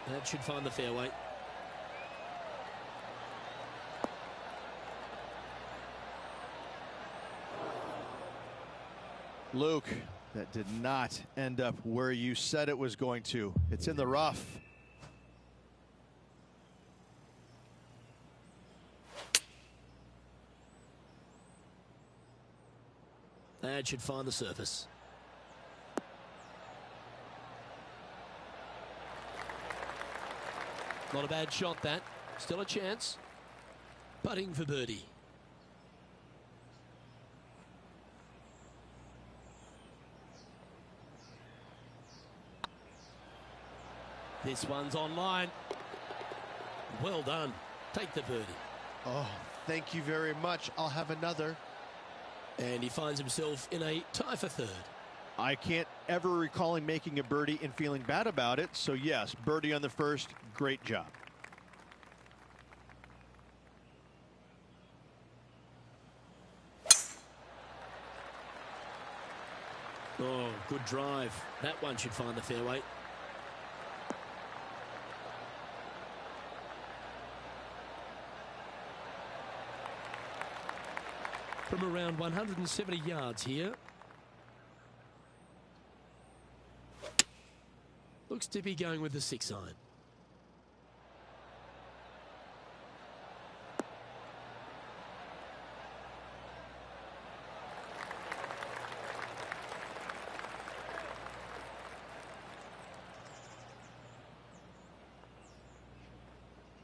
That should find the fairway. Luke, that did not end up where you said it was going to. It's in the rough. That should find the surface. Not a bad shot, that. Still a chance. Putting for birdie. This one's online. Well done. Take the birdie. Oh, thank you very much. I'll have another. And he finds himself in a tie for third. I can't ever recall him making a birdie and feeling bad about it. So yes, birdie on the first. Great job. Oh, good drive. That one should find the fairway. From around 170 yards here. Looks to be going with the 6-iron.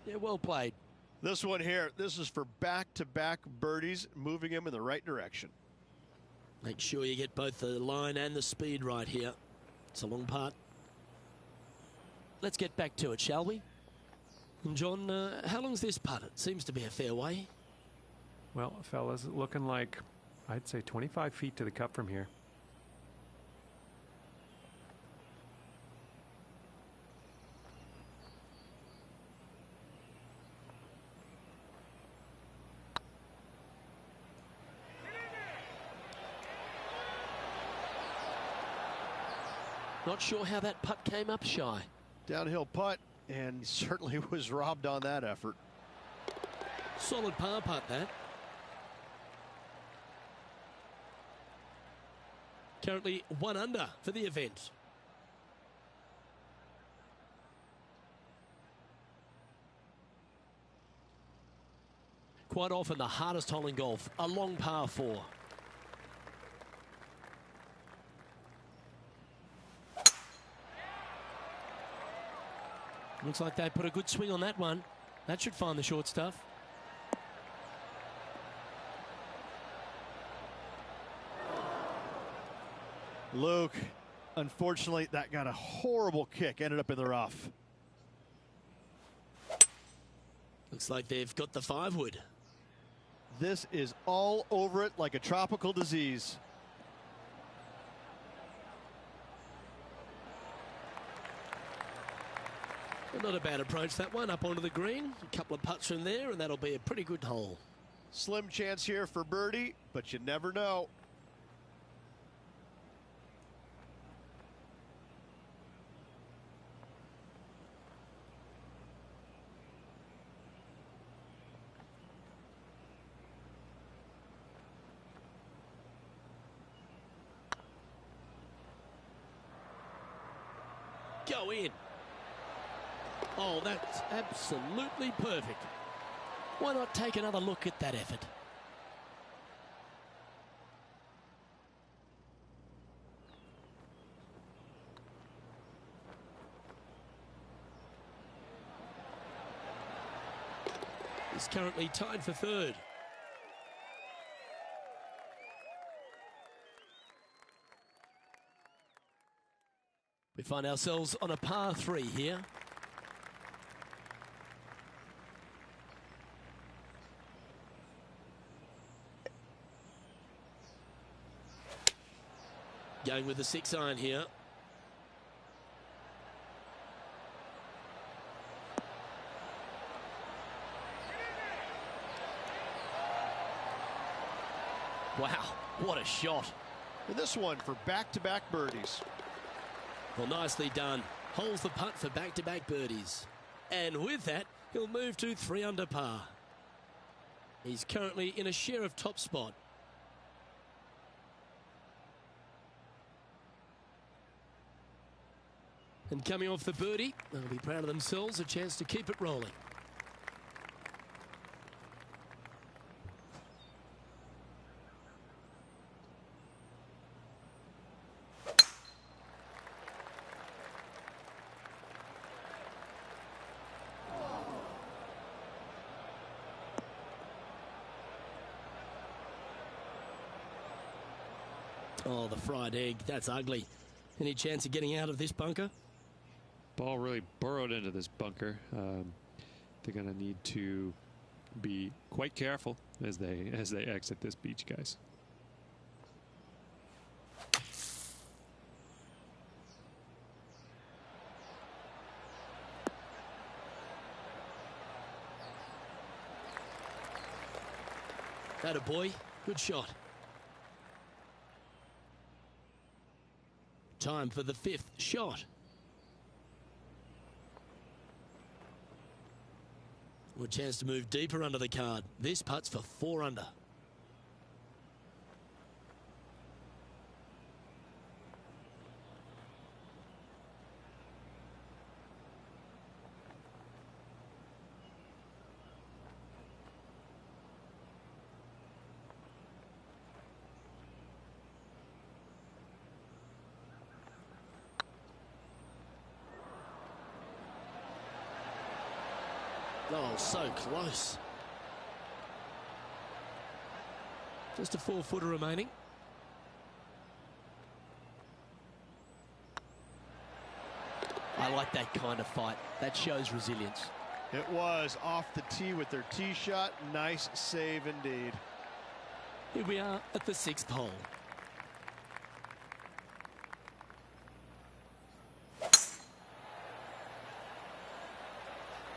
Yeah, well played. This one here, this is for back-to-back birdies, moving him in the right direction. Make sure you get both the line and the speed right here. It's a long putt. Let's get back to it, shall we? And John, how long's this putt? It seems to be a fair way. Well, fellas, looking like, I'd say 25 feet to the cup from here. Not sure how that putt came up shy. Downhill putt, and certainly was robbed on that effort. Solid par putt, that. Currently 1 under for the event. Quite often the hardest hole in golf, a long par 4. Looks like they put a good swing on that one. That should find the short stuff. Luke, unfortunately, that got a horrible kick. Ended up in the rough. Looks like they've got the 5-wood. This is all over it like a tropical disease. Not a bad approach, that one, up onto the green. A couple of putts from there, and that'll be a pretty good hole. Slim chance here for birdie, but you never know. Go in. Oh, that's absolutely perfect. Why not take another look at that effort? He's currently tied for third. We find ourselves on a par 3 here. Going with the 6-iron here. Wow, what a shot. And this one for back-to-back birdies. Well, nicely done. Holds the putt for back-to-back birdies. And with that, he'll move to 3 under par. He's currently in a share of top spot. And coming off the birdie, they'll be proud of themselves, a chance to keep it rolling. Oh, the fried egg. That's ugly. Any chance of getting out of this bunker? Ball really burrowed into this bunker. They're going to need to be quite careful as they exit this beach, guys. Atta boy. Good shot. Time for the 5th shot. A chance to move deeper under the card. This putt's for 4 under. Oh, so close. Just a 4-footer remaining. I like that kind of fight. That shows resilience. It was off the tee with their tee shot. Nice save indeed. Here we are at the 6th hole.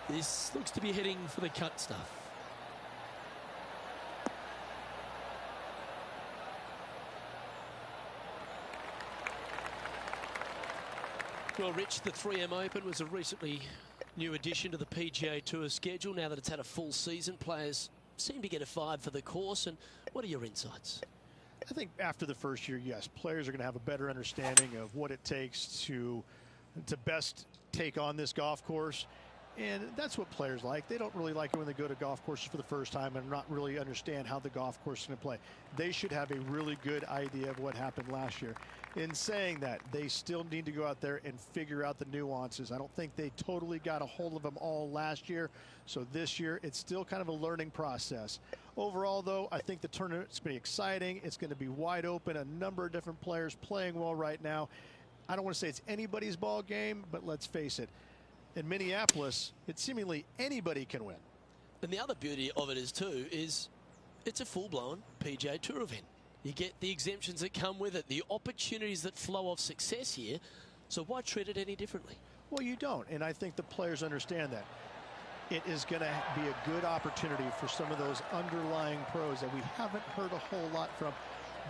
This looks to be heading for the cut stuff. Well, Rich, the 3M Open was a recently new addition to the PGA Tour schedule. Now that it's had a full season, players seem to get a vibe for the course. And what are your insights? I think after the first year, yes, players are going to have a better understanding of what it takes to best take on this golf course. And that's what players like. They don't really like it when they go to golf courses for the first time and not really understand how the golf course is going to play. They should have a really good idea of what happened last year. In saying that, they still need to go out there and figure out the nuances. I don't think they totally got a hold of them all last year. So this year, it's still kind of a learning process. Overall, though, I think the tournament's going to be exciting. It's going to be wide open. A number of different players playing well right now. I don't want to say it's anybody's ball game, but let's face it. In Minneapolis, it's seemingly anybody can win. And the other beauty of it is, too, is it's a full-blown PGA Tour event. You get the exemptions that come with it, the opportunities that flow off success here. So why treat it any differently? Well, you don't. And I think the players understand that. It is going to be a good opportunity for some of those underlying pros that we haven't heard a whole lot from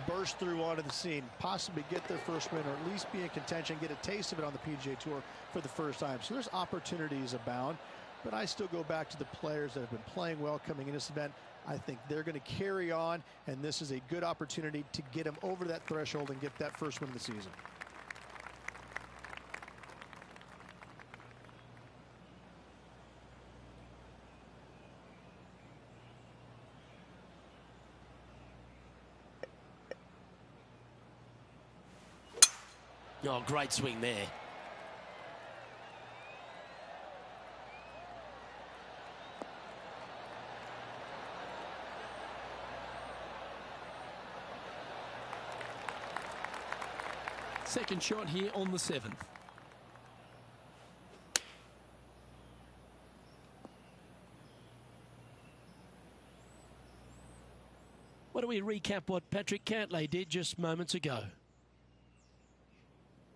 burst through onto the scene, possibly get their first win, or at least be in contention, get a taste of it on the PGA Tour for the first time. So there's opportunities abound, but I still go back to the players that have been playing well coming in this event. I think they're going to carry on, and this is a good opportunity to get them over that threshold and get that first win of the season. Oh, great swing there. Second shot here on the 7th. Why don't we recap what Patrick Cantlay did just moments ago?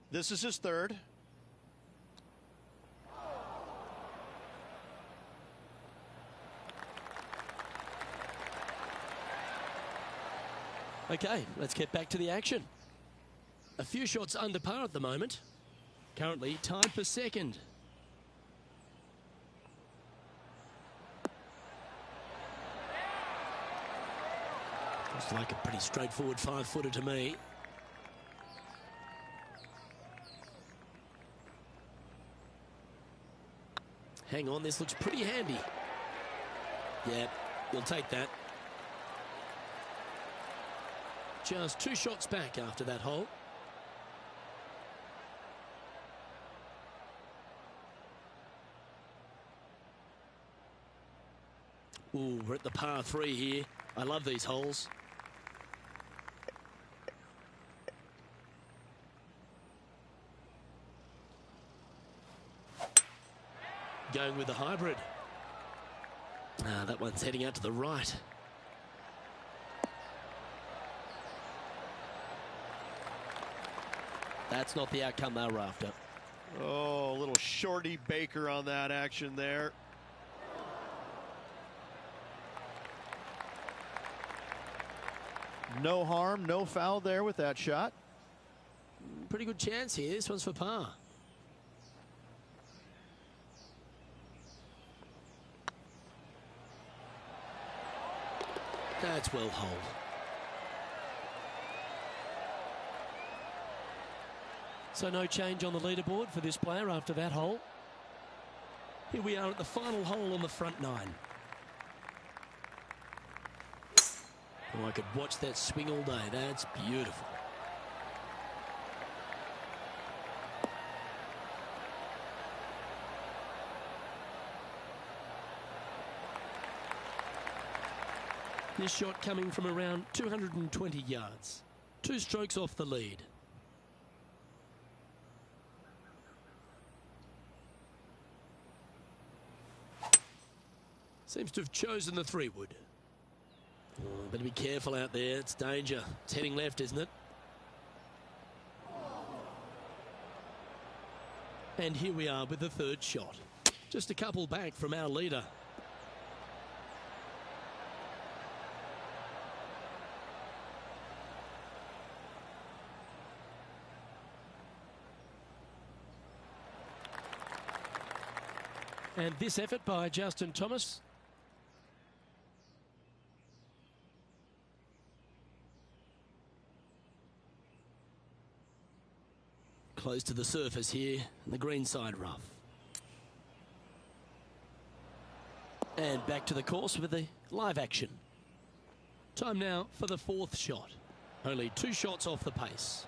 This is his third. Okay, let's get back to the action. A few shots under par at the moment. Currently tied for second. Looks like a pretty straightforward 5-footer to me. Hang on, this looks pretty handy. Yeah, you'll take that. Just 2 shots back after that hole. Ooh, we're at the par 3 here. I love these holes. Going with the hybrid. That one's heading out to the right. That's not the outcome they were after. Oh, a little shorty Baker on that action there. No harm, no foul there with that shot. Pretty good chance here. This one's for par. That's well holed. So no change on the leaderboard for this player after that hole. Here we are at the final hole on the front 9. Oh, I could watch that swing all day. That's beautiful. This shot coming from around 220 yards. 2 strokes off the lead. Seems to have chosen the 3-wood. Oh, better be careful out there. It's danger. It's heading left, isn't it? And here we are with the 3rd shot. Just a couple back from our leader. And this effort by Justin Thomas. Close to the surface here, the green side rough. And back to the course with the live action. Time now for the 4th shot. Only 2 shots off the pace.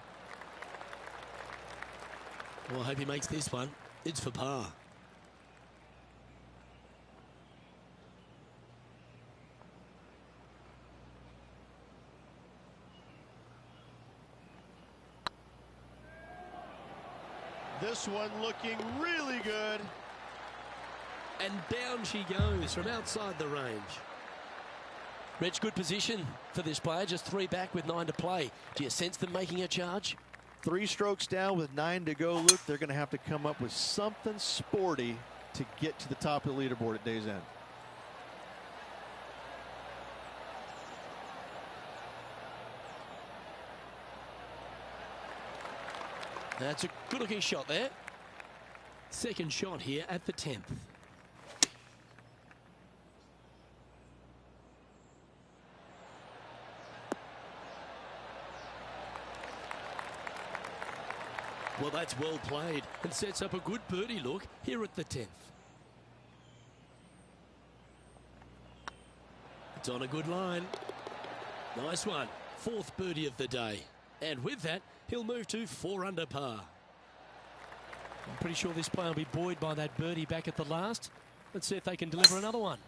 Well, I hope he makes this one. It's for par. This one looking really good. And down she goes from outside the range. Rich, good position for this player. Just 3 back with 9 to play. Do you sense them making a charge? 3 strokes down with 9 to go, Luke. They're going to have to come up with something sporty to get to the top of the leaderboard at day's end. That's a good-looking shot there. 2nd shot here at the 10th. Well, that's well played and sets up a good birdie look here at the 10th. It's on a good line. Nice one. 4th birdie of the day. And with that, he'll move to 4 under par. I'm pretty sure this player will be buoyed by that birdie back at the last. Let's see if they can deliver another one.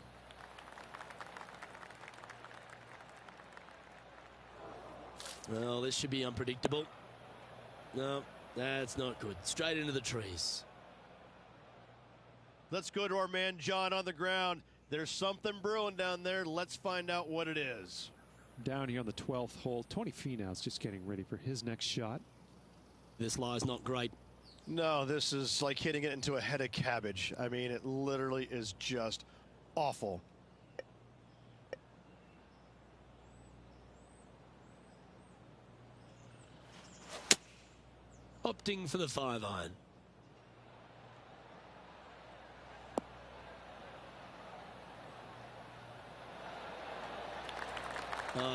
Well, this should be unpredictable. No, that's not good. Straight into the trees. Let's go to our man John on the ground. There's something brewing down there. Let's find out what it is. Down here on the 12th hole, Tony Finau's just getting ready for his next shot. This lie's not great. No, this is like hitting it into a head of cabbage. I mean, it literally is just awful. Opting for the 5-iron.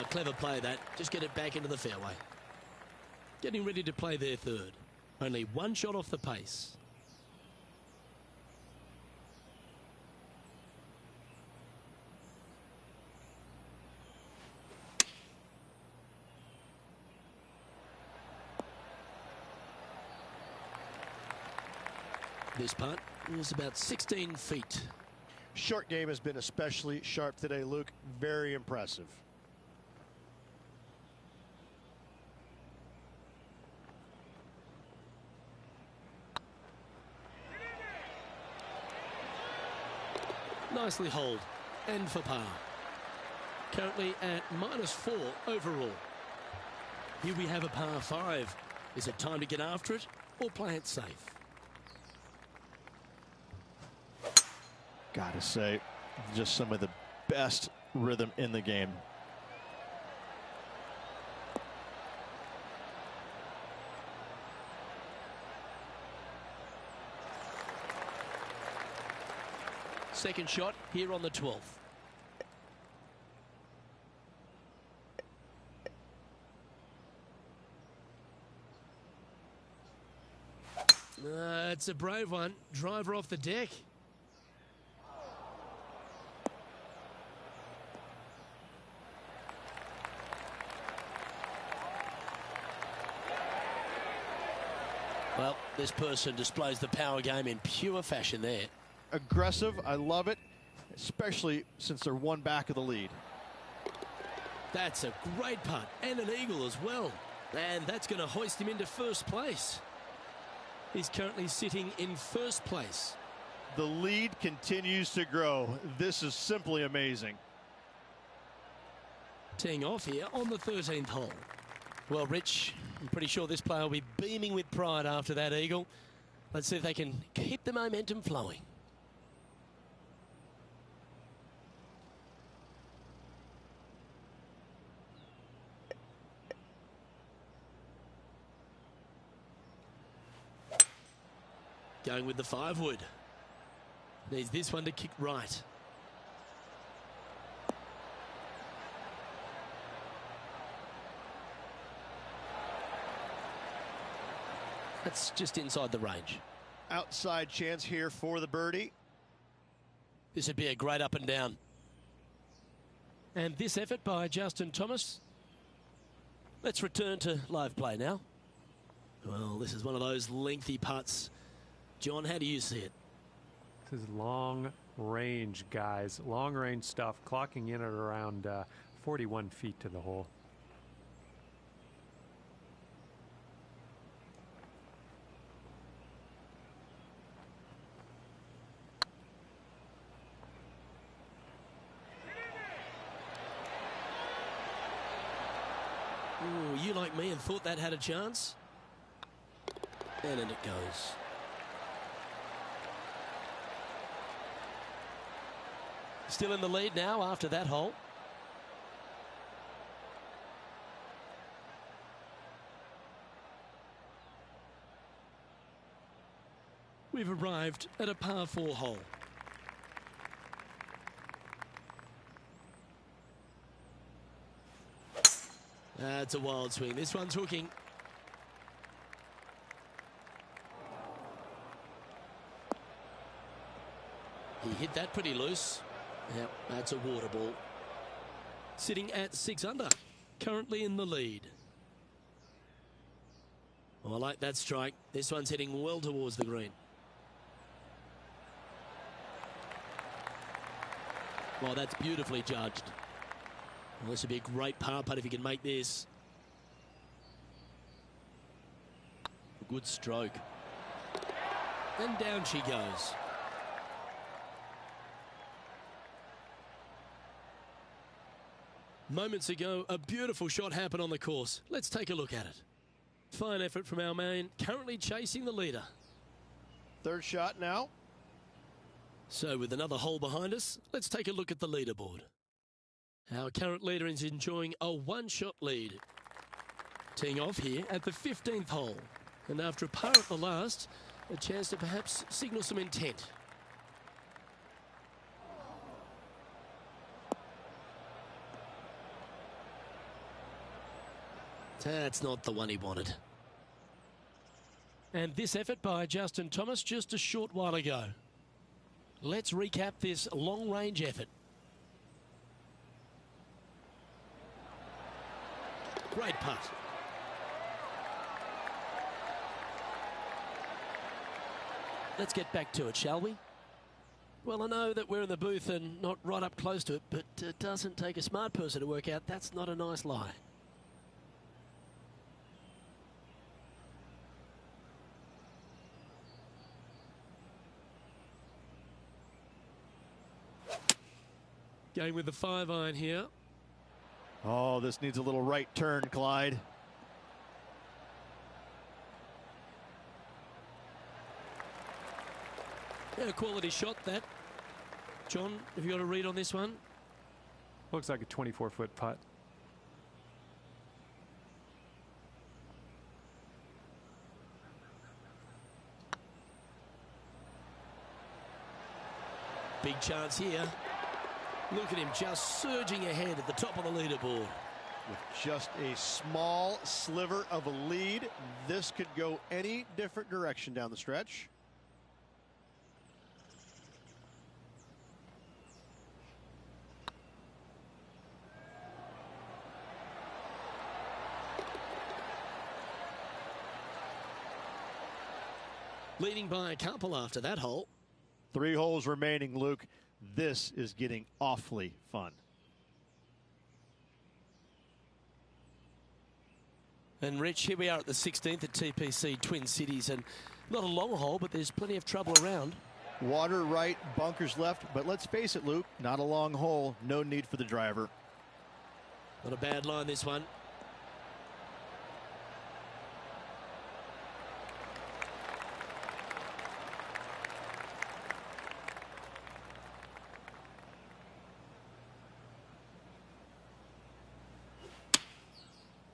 Clever play that. Just get it back into the fairway. Getting ready to play their third. Only one shot off the pace. This putt is about 16 feet. Short game has been especially sharp today, Luke. Very impressive. Nicely holed and for par. Currently at -4 overall. Here we have a par 5. Is it time to get after it or play it safe? Gotta say, just some of the best rhythm in the game. Second shot here on the 12th. It's a brave one. Driver off the deck. Well, this person displays the power game in pure fashion there. Aggressive, I love it, especially since they're one back of the lead. That's a great putt and an eagle as well. And that's going to hoist him into first place. He's currently sitting in first place. The lead continues to grow. This is simply amazing. Teeing off here on the 13th hole. Well, Rich, I'm pretty sure this player will be beaming with pride after that eagle. Let's see if they can keep the momentum flowing. Going with the 5-wood. Needs this one to kick right. That's just inside the range. Outside chance here for the birdie. This would be a great up and down. And this effort by Justin Thomas. Let's return to live play now. Well, this is one of those lengthy putts. John, how do you see it? This is long range, guys. Long range stuff, clocking in at around 41 feet to the hole. Ooh, you like me and thought that had a chance? And in it goes. Still in the lead now after that hole. We've arrived at a par 4 hole. That's a wild swing. This one's hooking. He hit that pretty loose. Yep, that's a water ball. Sitting at 6 under. Currently in the lead. Oh, I like that strike. This one's heading well towards the green. Well, that's beautifully judged. Well, this would be a great par putt if he can make this. Good stroke. And down she goes. Moments ago, a beautiful shot happened on the course. Let's take a look at it. Fine effort from our man, currently chasing the leader. Third shot now. So with another hole behind us, let's take a look at the leaderboard. Our current leader is enjoying a one-shot lead. Teeing off here at the 15th hole. And after a par at the last, a chance to perhaps signal some intent. That's not the one he wanted. And this effort by Justin Thomas just a short while ago. Let's recap this long-range effort. Great putt. Let's get back to it, shall we? Well, I know that we're in the booth and not right up close to it, but it doesn't take a smart person to work out that's not a nice lie. Going with the 5-iron here. Oh, this needs a little right turn, Clyde. Yeah, quality shot that. John, have you got a read on this one? Looks like a 24-foot putt. Big chance here. Look at him just surging ahead at the top of the leaderboard. With just a small sliver of a lead, this could go any different direction down the stretch. Leading by a couple after that hole. 3 holes remaining, Luke. This is getting awfully fun. And Rich, here we are at the 16th at TPC Twin Cities, and not a long hole, but there's plenty of trouble around. Water right, bunkers left, but let's face it, Luke, not a long hole, no need for the driver. Not a bad line, this one.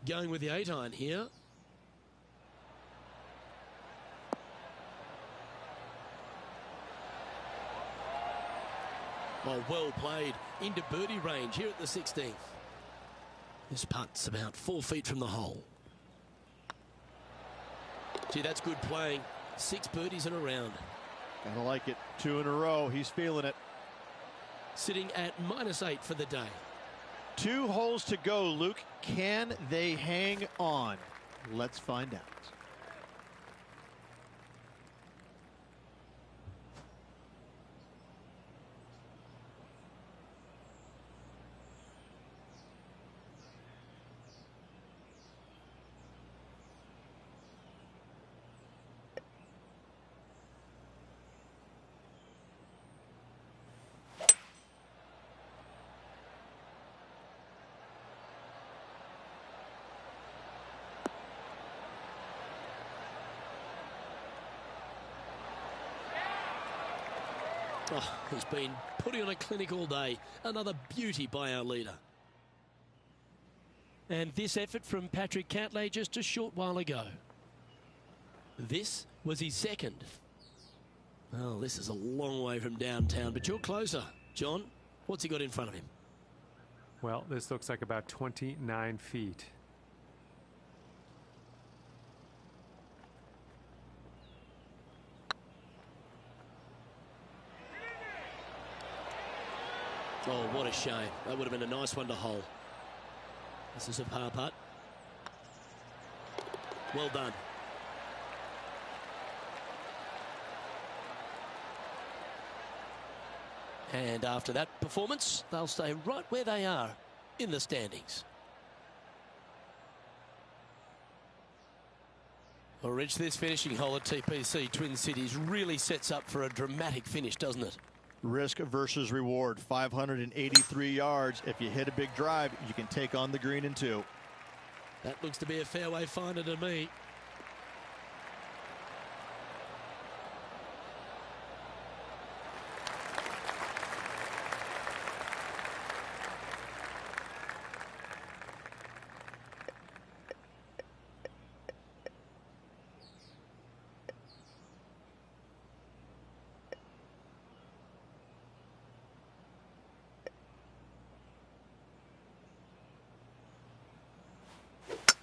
Going with the 8-iron here. Oh, well played into birdie range here at the 16th. This putt's about 4 feet from the hole. Gee, that's good playing. 6 birdies in a round. Gotta like it. 2 in a row. He's feeling it. Sitting at -8 for the day. 2 holes to go, Luke. Can they hang on? Let's find out. Oh, he's been putting on a clinic all day. Another beauty by our leader. And this effort from Patrick Cantlay just a short while ago. This was his second. Well, this is a long way from downtown, but you're closer. John, what's he got in front of him? Well, this looks like about 29 feet. Oh, what a shame. That would have been a nice one to hole. This is a par putt. Well done. And after that performance, they'll stay right where they are in the standings. Well, Rich, this finishing hole at TPC Twin Cities really sets up for a dramatic finish, doesn't it? Risk versus reward. 583 yards. If you hit a big drive, you can take on the green in 2. That looks to be a fairway finder to me.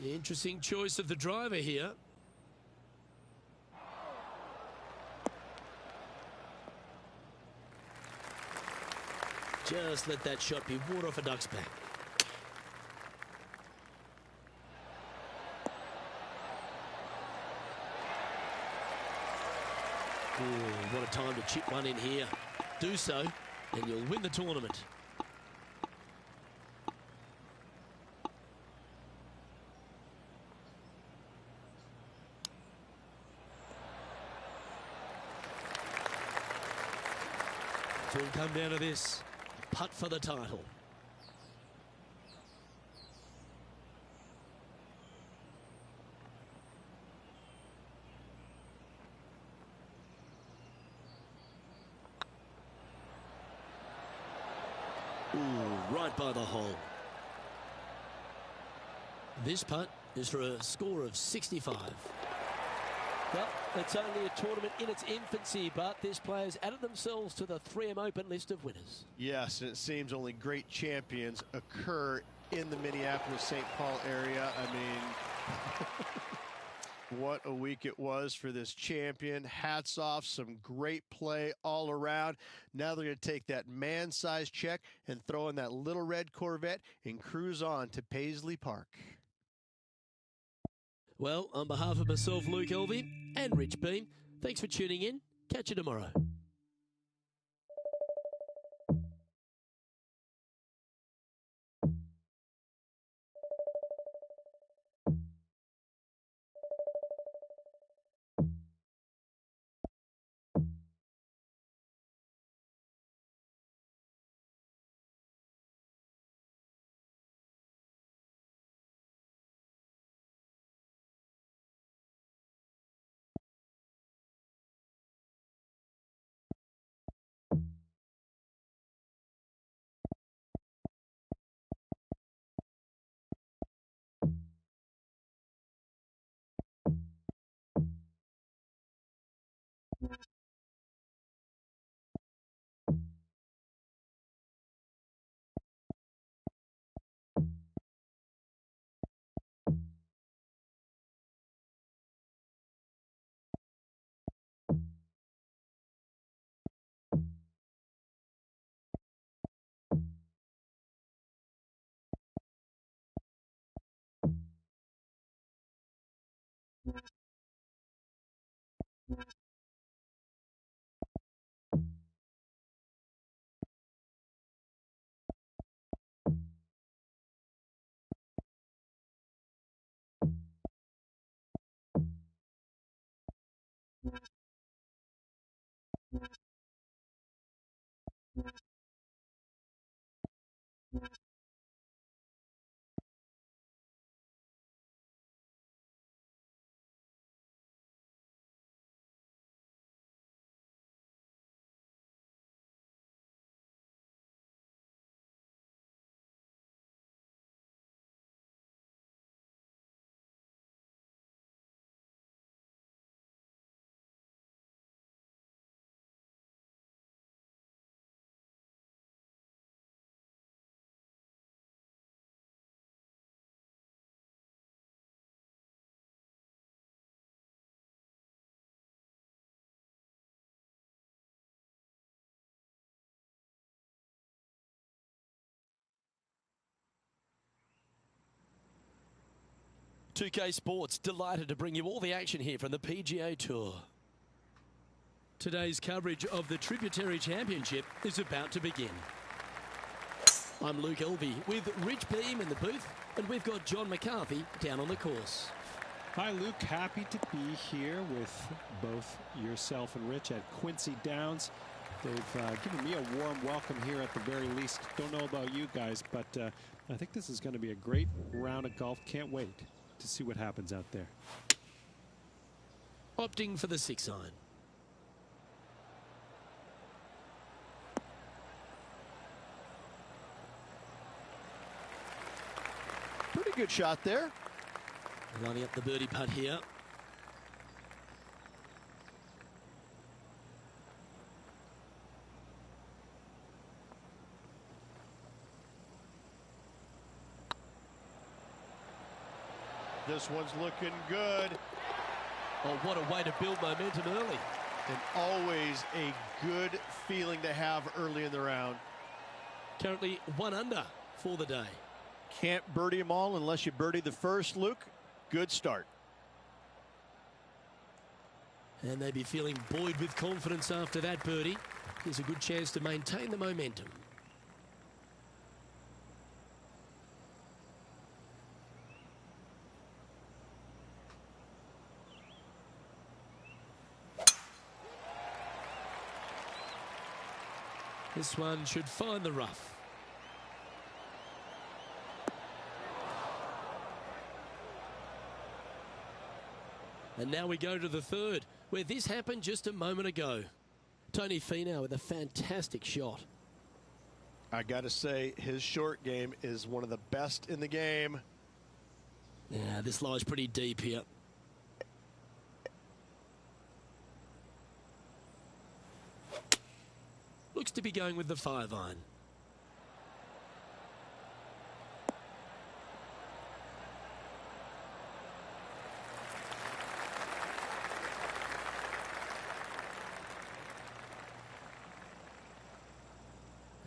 Interesting choice of the driver here. Just let that shot be water off a duck's back. Ooh, what a time to chip one in here. Do so, and you'll win the tournament. So we'll come down to this. Putt for the title. Ooh, right by the hole. This putt is for a score of 65. Well, it's only a tournament in its infancy, but this player's added themselves to the 3M Open list of winners. Yes, and it seems only great champions occur in the Minneapolis-St. Paul area. I mean, what a week it was for this champion. Hats off, some great play all around. Now they're going to take that man-sized check and throw in that little red Corvette and cruise on to Paisley Park. Well, on behalf of myself, Luke Elvey, and Rich Beam, thanks for tuning in. Catch you tomorrow. .2K Sports, delighted to bring you all the action here from the PGA Tour. Today's coverage of the Tributary Championship is about to begin. I'm Luke Elvey with Rich Beam in the booth, and we've got John McCarthy down on the course. Hi, Luke. Happy to be here with both yourself and Rich at Quincy Downs. They've given me a warm welcome here at the very least. Don't know about you guys, but I think this is going to be a great round of golf. Can't wait to see what happens out there. Opting for the 6-iron. Pretty good shot there. Lining up the birdie putt here. This one's looking good. Oh, what a way to build momentum early. And always a good feeling to have early in the round. Currently 1 under for the day. Can't birdie them all unless you birdie the first, Luke. Good start. And they'd be feeling buoyed with confidence after that birdie. Here's a good chance to maintain the momentum. This one should find the rough. And now we go to the third, where this happened just a moment ago. Tony Finau with a fantastic shot. I got to say, his short game is one of the best in the game. Yeah, this lies pretty deep here. Looks to be going with the 5-iron.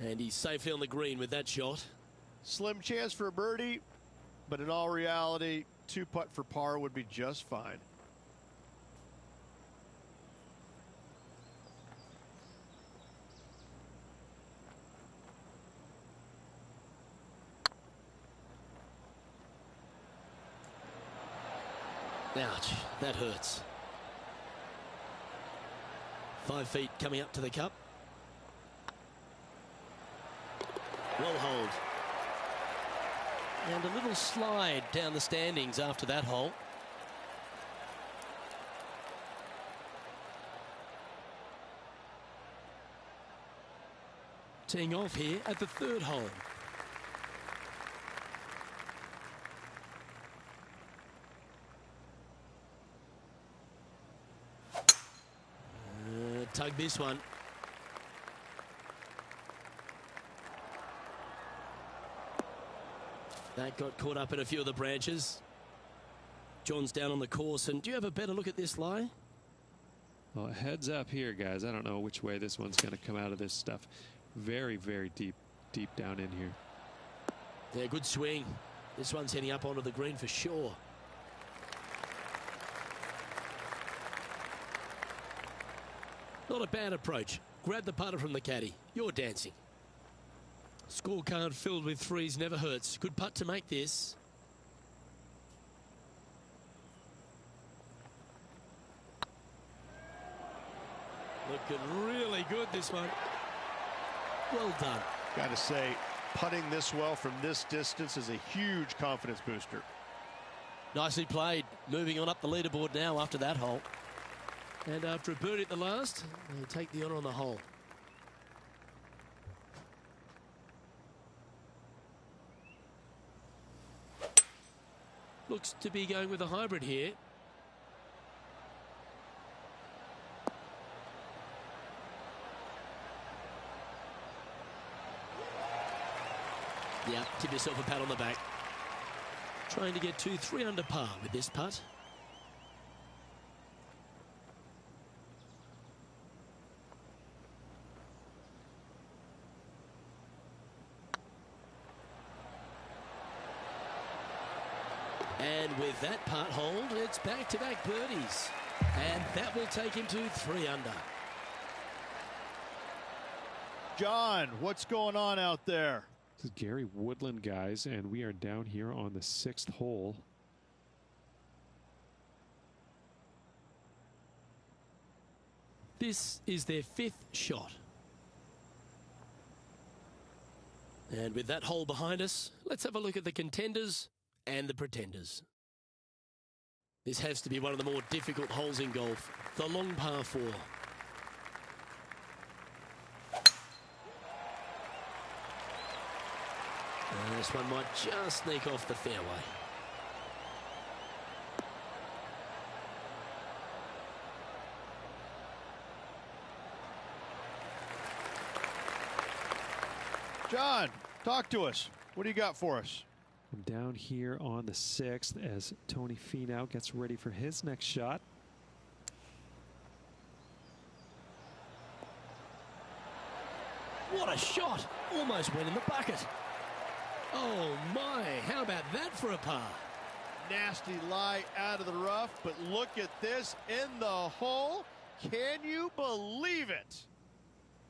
And he's safely on the green with that shot. Slim chance for a birdie, but in all reality, 2-putt for par would be just fine. Ouch, that hurts. 5 feet coming up to the cup. Well hold. And a little slide down the standings after that hole. Teeing off here at the 3rd hole. Tug this one. That got caught up in a few of the branches. John's down on the course, and do you have a better look at this lie? Well, heads up here, guys. I don't know which way this one's going to come out of this stuff. Very, very deep down in here. Yeah, good swing. This one's heading up onto the green for sure. Not a bad approach. Grab the putter from the caddy. You're dancing. Scorecard filled with threes never hurts. Good putt to make this. Looking really good, this one. Well done. Got to say, putting this well from this distance is a huge confidence booster. Nicely played. Moving on up the leaderboard now after that hole. And after a birdie at the last, they take the honour on the hole. Looks to be going with a hybrid here. Yeah, tip yourself a pat on the back. Trying to get to 3 under par with this putt. And with that putt hold, it's back-to-back birdies. And that will take him to 3 under. John, what's going on out there? This is Gary Woodland, guys, and we are down here on the 6th hole. This is their 5th shot. And with that hole behind us, let's have a look at the contenders and the pretenders. This has to be one of the more difficult holes in golf, the long par 4. And this one might just sneak off the fairway. John, talk to us. What do you got for us? I'm down here on the 6th as Tony Finau gets ready for his next shot. What a shot! Almost went in the bucket. Oh my, how about that for a par? Nasty lie out of the rough, but look at this in the hole. Can you believe it?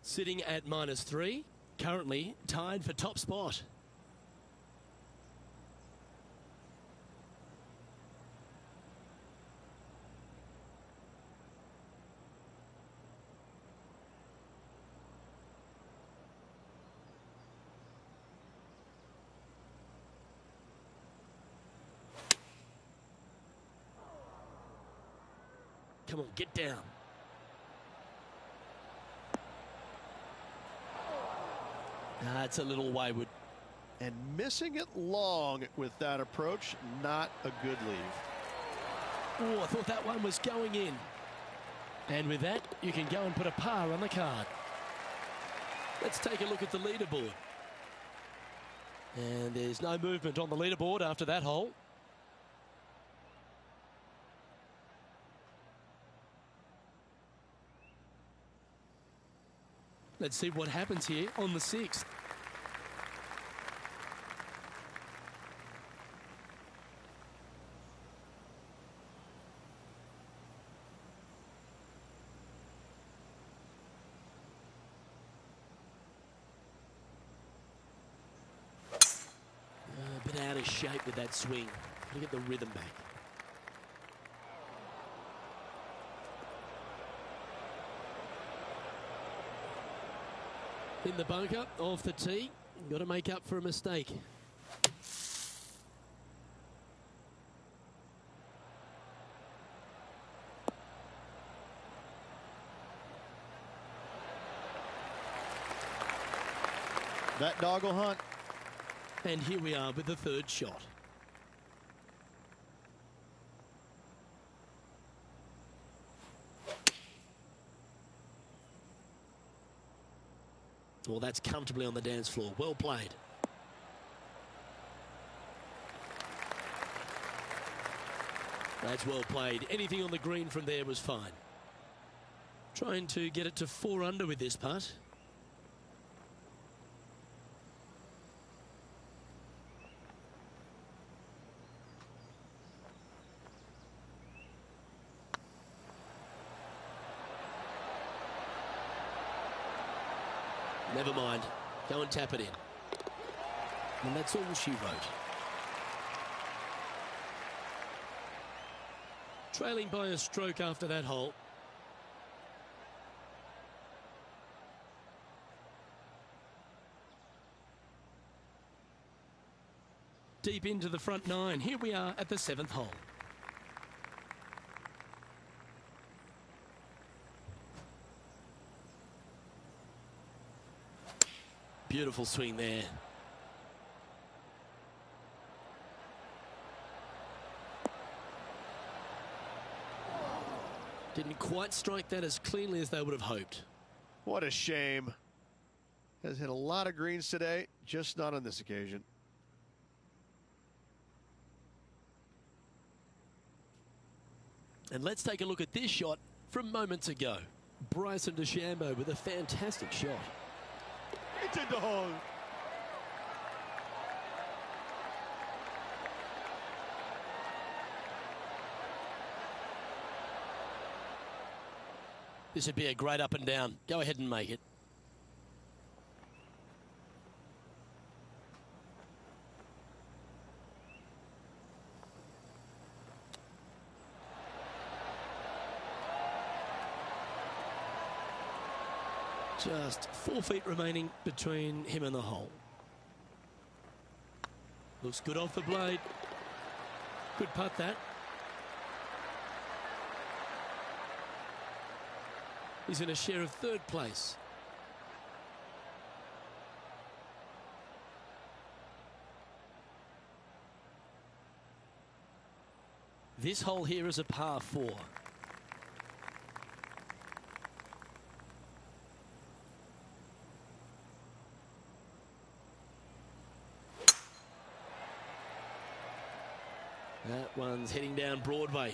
Sitting at -3, currently tied for top spot. Come on, get down. That's a little wayward. And missing it long with that approach, not a good leave. Oh, I thought that one was going in. And with that, you can go and put a par on the card. Let's take a look at the leaderboard. And there's no movement on the leaderboard after that hole. Let's see what happens here on the 6th. A bit out of shape with that swing. Got to get the rhythm back. In the bunker, off the tee. Got to make up for a mistake. That dog will hunt. And here we are with the 3rd shot. Well, that's comfortably on the dance floor. Well played. That's well played. Anything on the green from there was fine. Trying to get it to 4 under with this putt. Never mind. Go and tap it in. And that's all she wrote. Trailing by a stroke after that hole. Deep into the front 9. Here we are at the 7th hole. Beautiful swing there. Didn't quite strike that as cleanly as they would have hoped. What a shame. Has hit a lot of greens today, just not on this occasion. And let's take a look at this shot from moments ago. Bryson DeChambeau with a fantastic shot. It's in the hole. This would be a great up and down. Go ahead and make it. Just 4 feet remaining between him and the hole. Looks good off the blade. Good putt that. He's in a share of 3rd place. This hole here is a par 4. That one's heading down Broadway.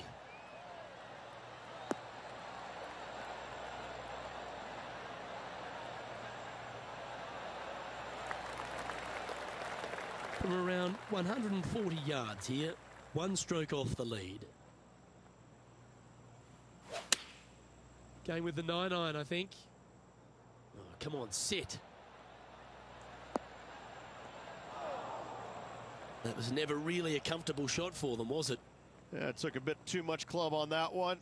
From around 140 yards here, one stroke off the lead. Going with the 9-iron, I think. Oh, come on, sit. That was never really a comfortable shot for them, was it? Yeah, it took a bit too much club on that one.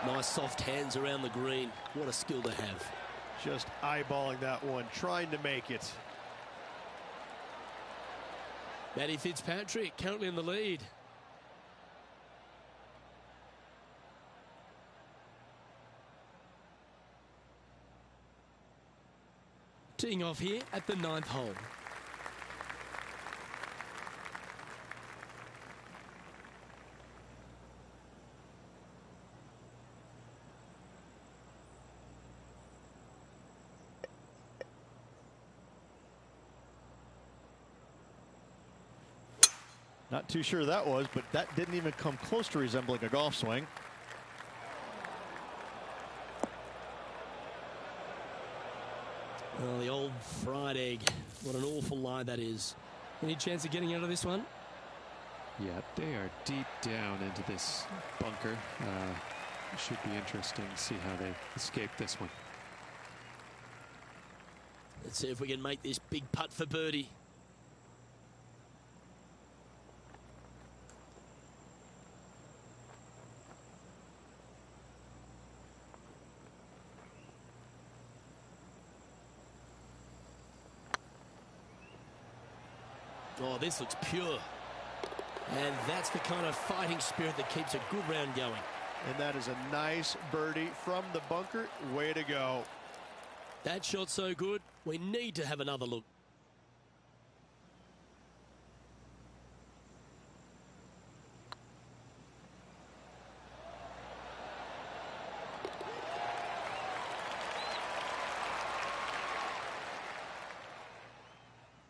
Nice soft hands around the green. What a skill to have. Just eyeballing that one, trying to make it. Matty Fitzpatrick currently in the lead. Teeing off here at the 9th hole. Not too sure that was, but that didn't even come close to resembling a golf swing. Oh, the old fried egg. What an awful lie that is. Any chance of getting out of this one? Yeah, they are deep down into this bunker. It should be interesting to see how they escape this one. Let's see if we can make this big putt for birdie. Oh, this looks pure. And that's the kind of fighting spirit that keeps a good round going. And that is a nice birdie from the bunker. Way to go. That shot's so good, we need to have another look.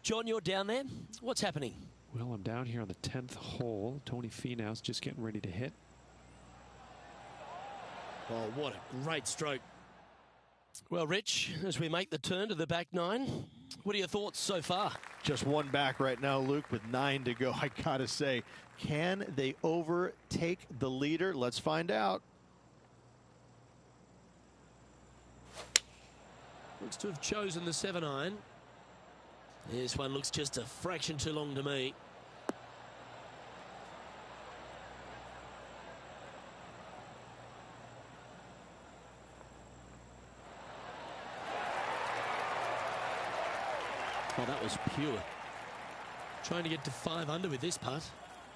John, you're down there. What's happening? Well, I'm down here on the 10th hole. Tony Finau's just getting ready to hit. Oh, what a great stroke. Well, Rich, as we make the turn to the back nine, what are your thoughts so far? Just one back right now, Luke, with 9 to go. I gotta say, can they overtake the leader? Let's find out. Looks to have chosen the 7-iron. This one looks just a fraction too long to me. Oh, that was pure. Trying to get to 5 under with this putt.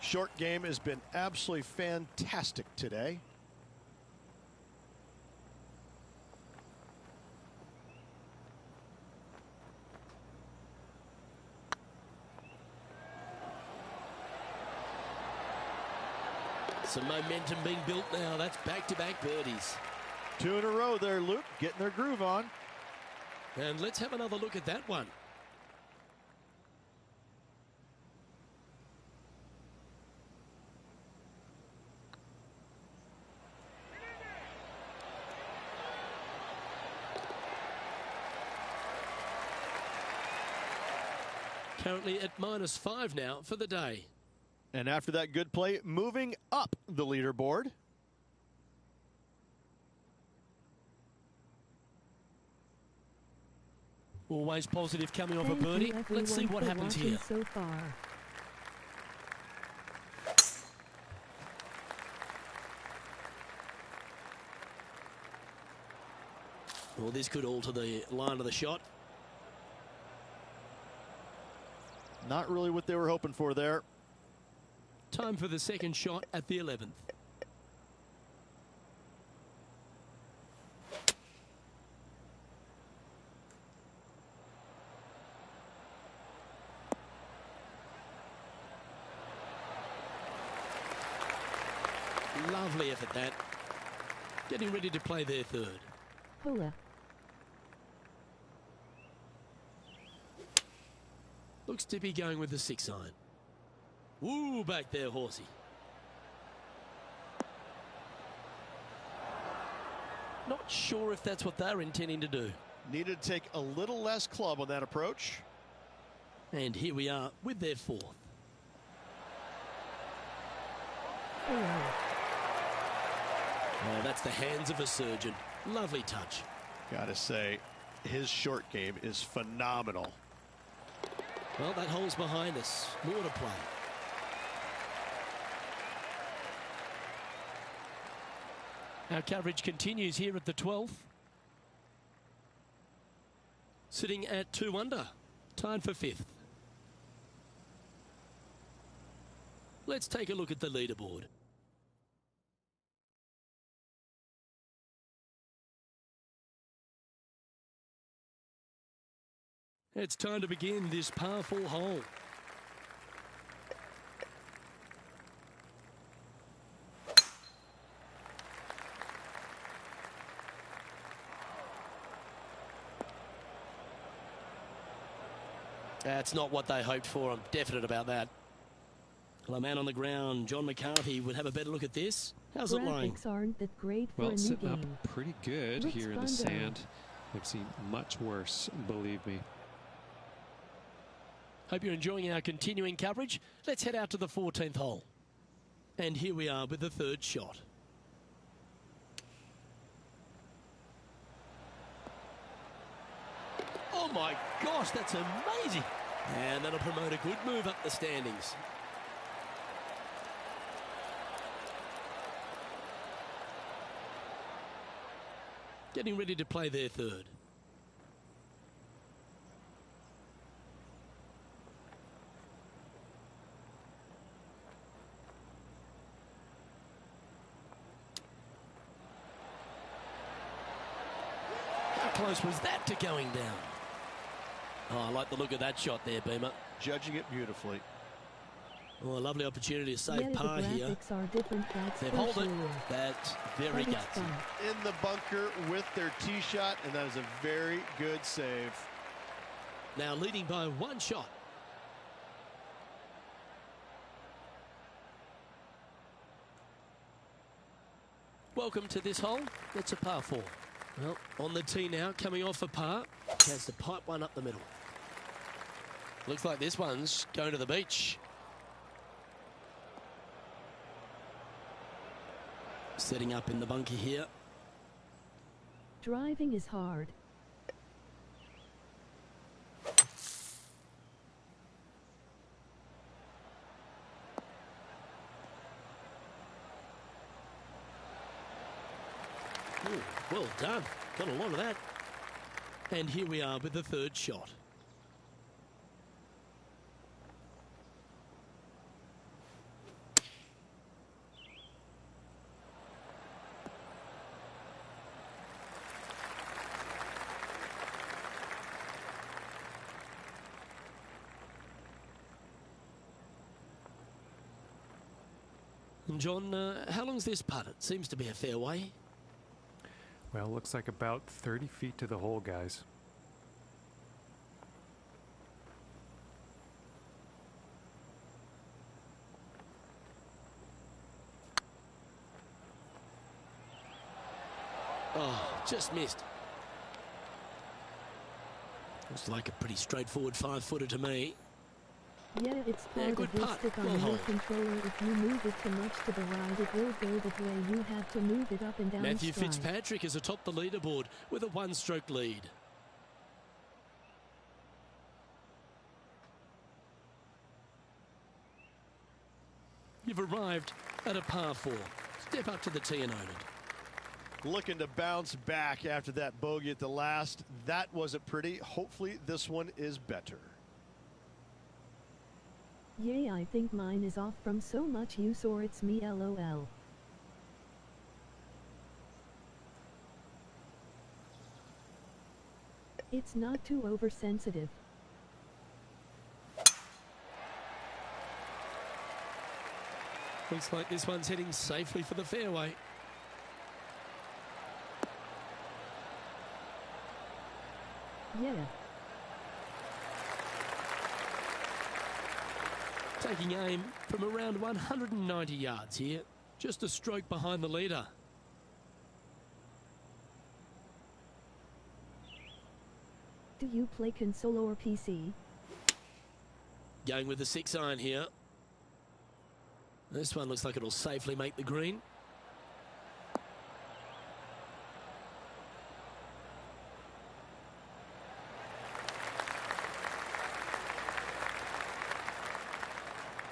Short game has been absolutely fantastic today. Some momentum being built now. That's back-to-back birdies. 2 in a row there, Luke, getting their groove on. And let's have another look at that one. Currently at -5 now for the day. And after that good play, moving up the leaderboard. Always positive coming off a birdie. Let's see what happens here. So far. Well, this could alter the line of the shot. Not really what they were hoping for there. Time for the second shot at the 11th. Lovely effort that. Getting ready to play their third. Hola. Looks to be going with the 6-iron. Woo, back there, horsey. Not sure if that's what they're intending to do. Needed to take a little less club on that approach. And here we are with their 4th. Oh, that's the hands of a surgeon. Lovely touch. Gotta say, his short game is phenomenal. Well, that hole's behind us. More to play. Our coverage continues here at the 12th. Sitting at 2 under. Tied for 5th. Let's take a look at the leaderboard. It's time to begin this par 4 hole. That's not what they hoped for. I'm definite about that. Well, a man on the ground, John McCarthy, would have a better look at this. How's it lying? Graphics aren't that great for Well, a new sitting game. up pretty good Looks here in fun, the though. sand. I've seen much worse, believe me. Hope you're enjoying our continuing coverage. Let's head out to the 14th hole. And here we are with the 3rd shot. Oh my gosh, that's amazing. And that'll promote a good move up the standings. Getting ready to play their 3rd. How close was that to going down? Oh, I like the look of that shot there, Beamer. Judging it beautifully. Oh, a lovely opportunity to save Yeah, the par here. graphics are different, that's They've for held it. sure. That's very But it's gutsy. fun. In the bunker with their tee shot, and that is a very good save. Now leading by 1 shot. Welcome to this hole. It's a par 4. Well, on the tee now, coming off a par. Has to pipe one up the middle. Looks like this one's going to the beach. Setting up in the bunker here. Driving is hard. Ooh, well done. Got a lot of that. And here we are with the 3rd shot. And John, how long's this putt? It seems to be a fair way. Well, looks like about 30 feet to the hole, guys. Oh, just missed. Looks like a pretty straightforward 5-footer to me. Yeah, it's Yeah, part good of this putt. stick on Well the hold. controller. If you move it too much to the right, it will go that way. You have to move it up and down Matthew stride. Fitzpatrick is atop the leaderboard with a 1-stroke lead. You've arrived at a par 4. Step up to the tee and own it. Looking to bounce back after that bogey at the last. That wasn't pretty. Hopefully this one is better. Yay, I think mine is off from so much use, or it's me, lol. It's not too oversensitive. Looks like this one's heading safely for the fairway. Yeah. Taking aim from around 190 yards here. Just a stroke behind the leader. Do you play console or PC? Going with the 6-iron here. This one looks like it'll safely make the green.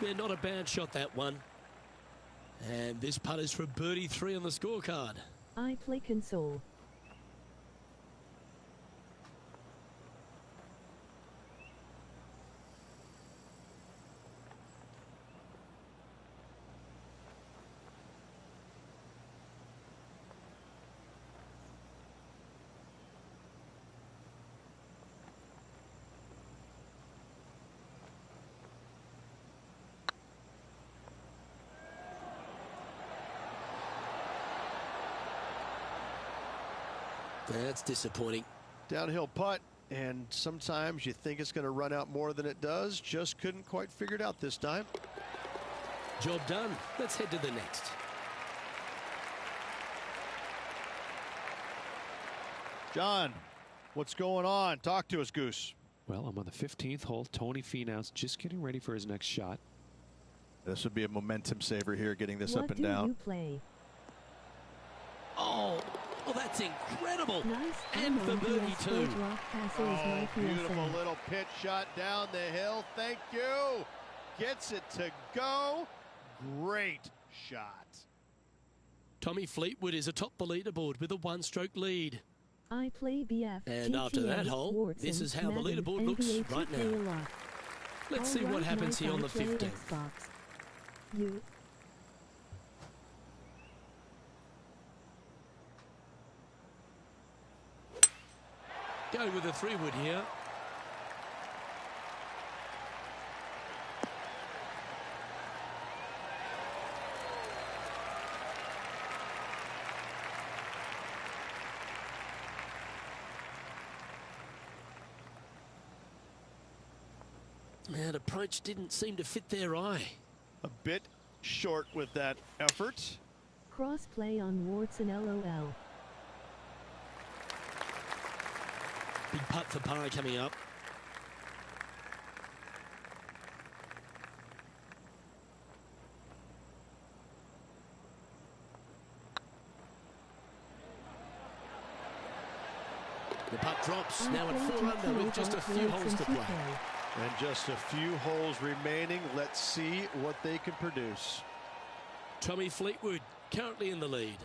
Yeah, not a bad shot, that one. And this putt is for birdie 3 on the scorecard. I play console. That's disappointing. Downhill putt, and sometimes you think it's going to run out more than it does. Just couldn't quite figure it out this time. Job done. Let's head to the next. John, what's going on? Talk to us, Goose. Well, I'm on the 15th hole. Tony Finau's just getting ready for his next shot. This would be a momentum saver here, getting this What up and do down. you play? Oh, well, that's incredible. Nice. And for birdie too. Oh, beautiful little pitch shot down the hill. Thank you. Gets it to go. Great shot. Tommy Fleetwood is atop the leaderboard with a 1-stroke lead. I play BF. And after that hole, this is how the leaderboard looks right now. Let's see what happens here on the 15th. You. Go with the 3-wood here. That approach didn't seem to fit their eye. A bit short with that effort. Cross-play on Watson LOL. Big putt for par coming up. The putt drops. Now at 4 under with just a few holes to play. And just a few holes remaining. Let's see what they can produce. Tommy Fleetwood currently in the lead.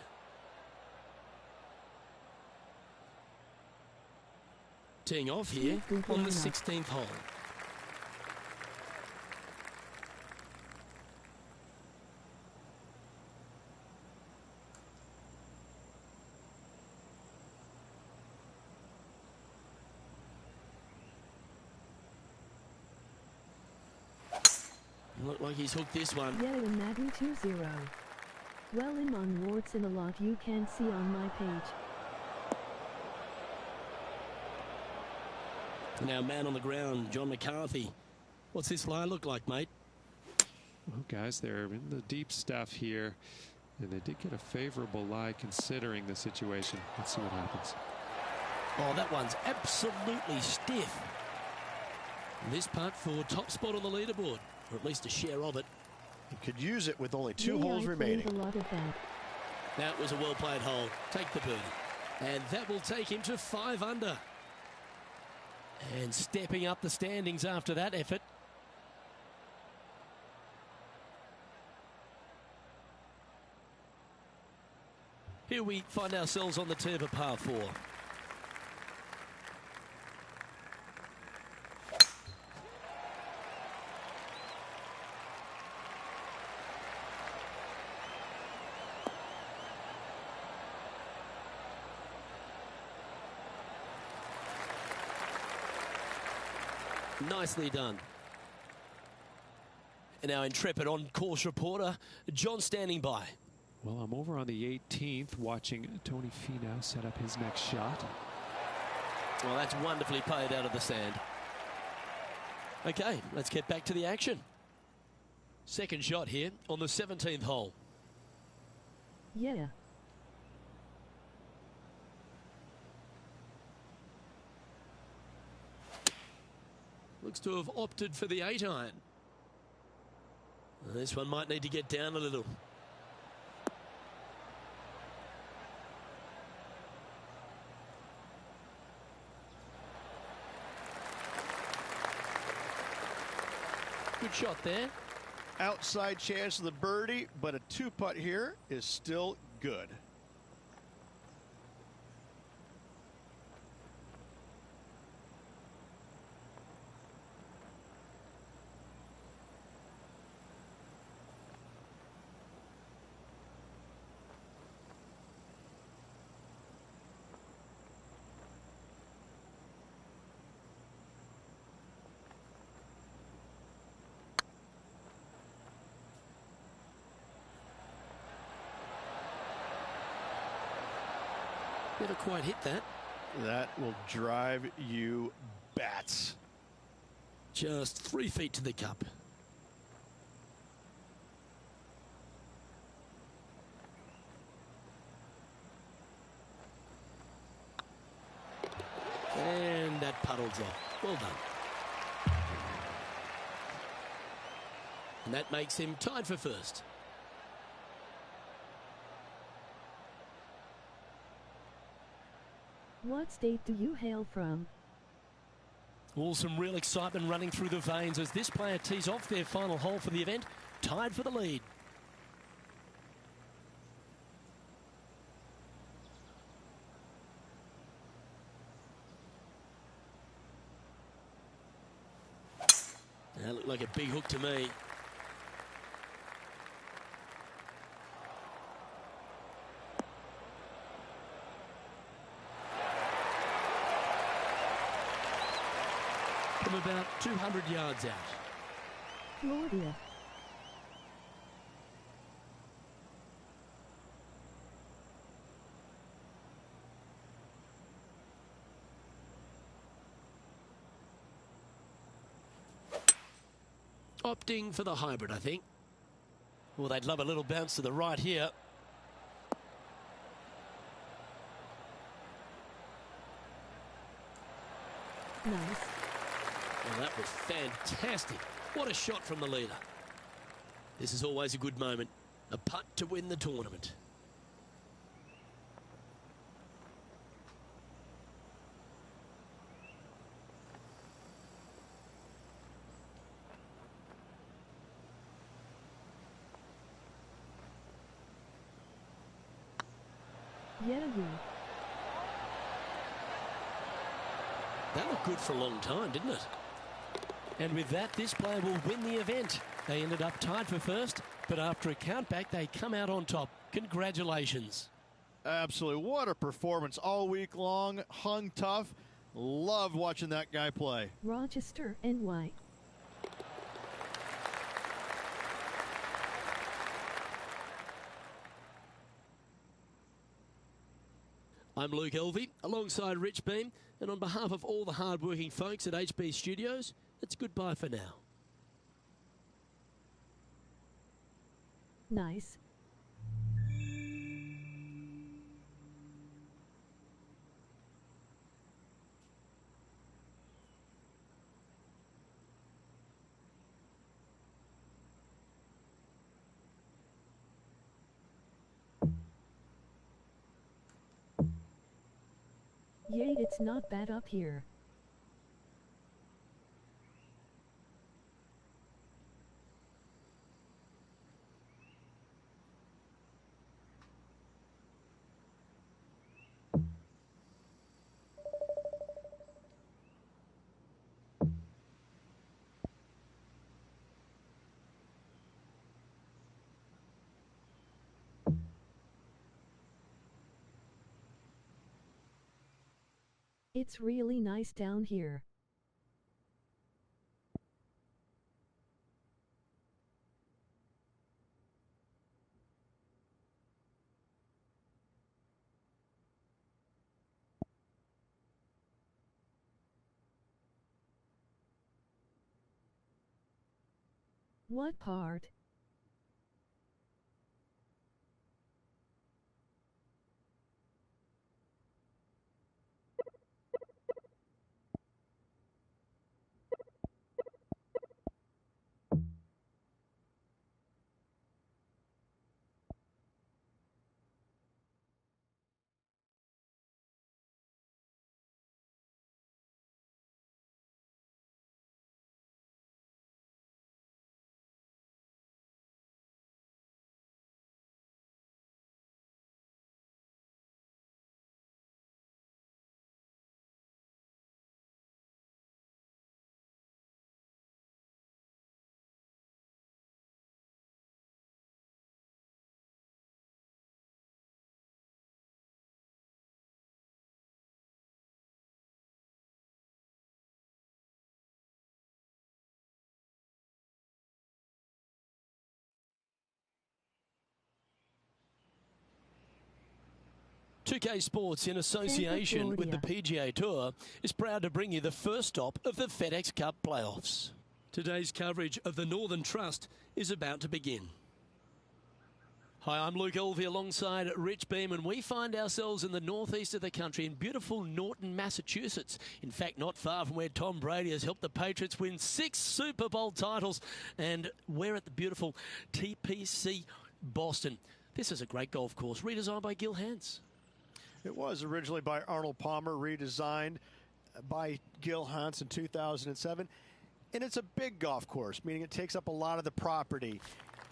Teeing off here on the 16th hole. Look like he's hooked this one. Yeah, and Madden 2-0. Well, I'm on Watson a lot you can see on my page. Now man on the ground, John McCarthy. What's this lie look like, mate? Well, guys, they're in the deep stuff here, and they did get a favorable lie considering the situation. Let's see what happens. Oh, that one's absolutely stiff. This putt for top spot on the leaderboard, or at least a share of it. You could use it with only 2 holes remaining. A lot of that. That was a well-played hole. Take the birdie. And that will take him to 5 under. And stepping up the standings after that effort. Here we find ourselves on the tee of a par 4. Nicely done. And our intrepid on-course reporter, John, standing by. Well, I'm over on the 18th watching Tony Finau set up his next shot. Well, that's wonderfully played out of the sand. Okay, let's get back to the action. Second shot here on the 17th hole. Yeah. Looks to have opted for the 8-iron. This one might need to get down a little. Good shot there. Outside chance of the birdie, but a 2-putt here is still good. Never quite hit that. That will drive you bats. Just 3 feet to the cup. And that puddle drop. Well done. And that makes him tied for first. What state do you hail from? All some real excitement running through the veins as this player tees off their final hole for the event, tied for the lead. That looked like a big hook to me. From about 200 yards out. Florida. Opting for the hybrid, I think. Well, they'd love a little bounce to the right here. Nice. Well, that was fantastic. What a shot from the leader. This is always a good moment. A putt to win the tournament. Yeah. That looked good for a long time, didn't it? And with that, this player will win the event. They ended up tied for first, but after a countback, they come out on top. Congratulations. Absolutely. What a performance all week long. Hung tough. Loved watching that guy play. Rochester, NY. I'm Luke Elvey, alongside Rich Beam, and on behalf of all the hard-working folks at HB Studios, it's goodbye for now. Nice. Yay, it's not bad up here. It's really nice down here. What part? 2K Sports, in association with the PGA Tour, is proud to bring you the first stop of the FedEx Cup playoffs. Today's coverage of the Northern Trust is about to begin. Hi, I'm Luke Elvey alongside Rich Beam, and we find ourselves in the northeast of the country in beautiful Norton, Massachusetts. In fact, not far from where Tom Brady has helped the Patriots win 6 Super Bowl titles, and we're at the beautiful TPC Boston. This is a great golf course, redesigned by Gil Hanse. It was originally by Arnold Palmer, redesigned by Gil Hanse in 2007. And it's a big golf course, meaning it takes up a lot of the property.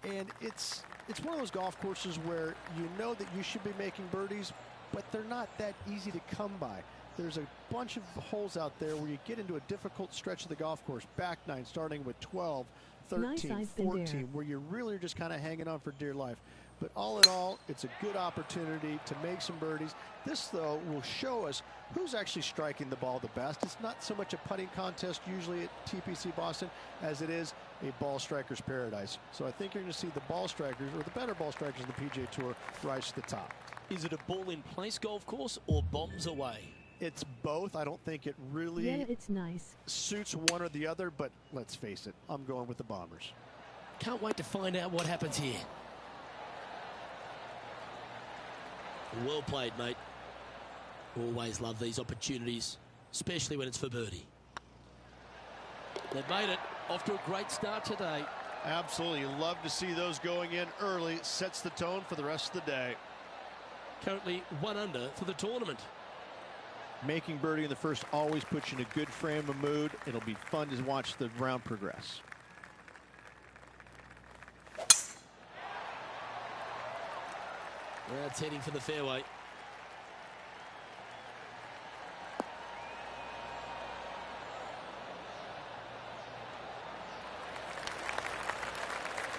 And it's one of those golf courses where you know that you should be making birdies, but they're not that easy to come by. There's a bunch of holes out there where you get into a difficult stretch of the golf course, back nine, starting with 12, 13, 14, where you really are just kind of hanging on for dear life. But all in all, it's a good opportunity to make some birdies. This, though, will show us who's actually striking the ball the best. It's not so much a putting contest usually at TPC Boston as it is a ball striker's paradise. So I think you're going to see the ball strikers, or the better ball strikers in the PGA Tour, rise to the top. Is it a ball-in-place golf course or bombs away? It's both. I don't think it really it's nice. Suits one or the other, but let's face it, I'm going with the Bombers. Can't wait to find out what happens here. Well played, mate. Always love these opportunities, especially when it's for birdie. They've made it. Off to a great start today. Absolutely. You love to see those going in early. Sets the tone for the rest of the day. Currently 1 under for the tournament. Making birdie in the first always puts you in a good frame of mood. It'll be fun to watch the round progress. That's heading for the fairway.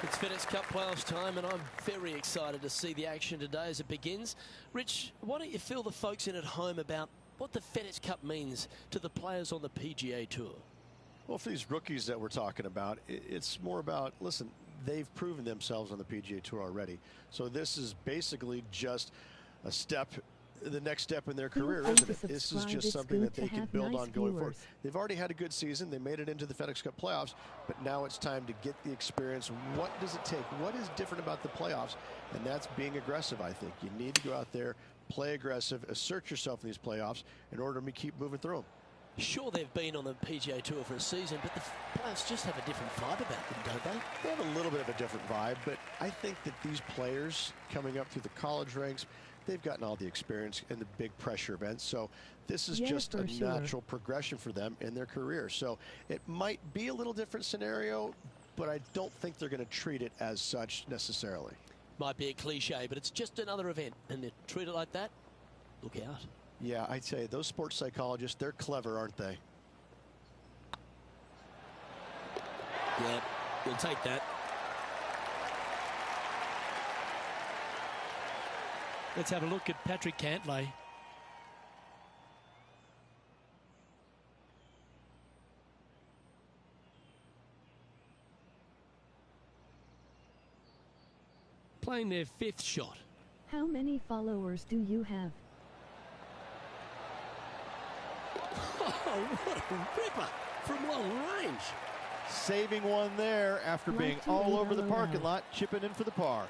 It's FedEx Cup playoffs time, and I'm very excited to see the action today as it begins. Rich, why don't you fill the folks in at home about what the FedEx Cup means to the players on the PGA Tour? Well, for these rookies that we're talking about, it's more about, listen, they've proven themselves on the PGA Tour already. So this is basically just a step, the next step in their career, isn't it? This is just something that they can build on going forward. They've already had a good season. They made it into the FedEx Cup playoffs, but now it's time to get the experience. What does it take? What is different about the playoffs? And that's being aggressive, I think. You need to go out there, play aggressive, assert yourself in these playoffs in order to keep moving through them. Sure, they've been on the PGA Tour for a season, but the players just have a different vibe about them, don't they? They have a little bit of a different vibe, but I think that these players coming up through the college ranks, they've gotten all the experience in the big pressure events. So this is just a natural progression for them in their career. So it might be a little different scenario, but I don't think they're going to treat it as such necessarily. Might be a cliche, but it's just another event, and they treat it like that. Look out. Yeah, I'd say those sports psychologists, they're clever, aren't they? Yeah, we'll take that. Let's have a look at Patrick Cantlay. Playing their 5th shot. How many followers do you have? Oh, what a ripper from long range. Saving one there after being all over the parking lot, chipping in for the par.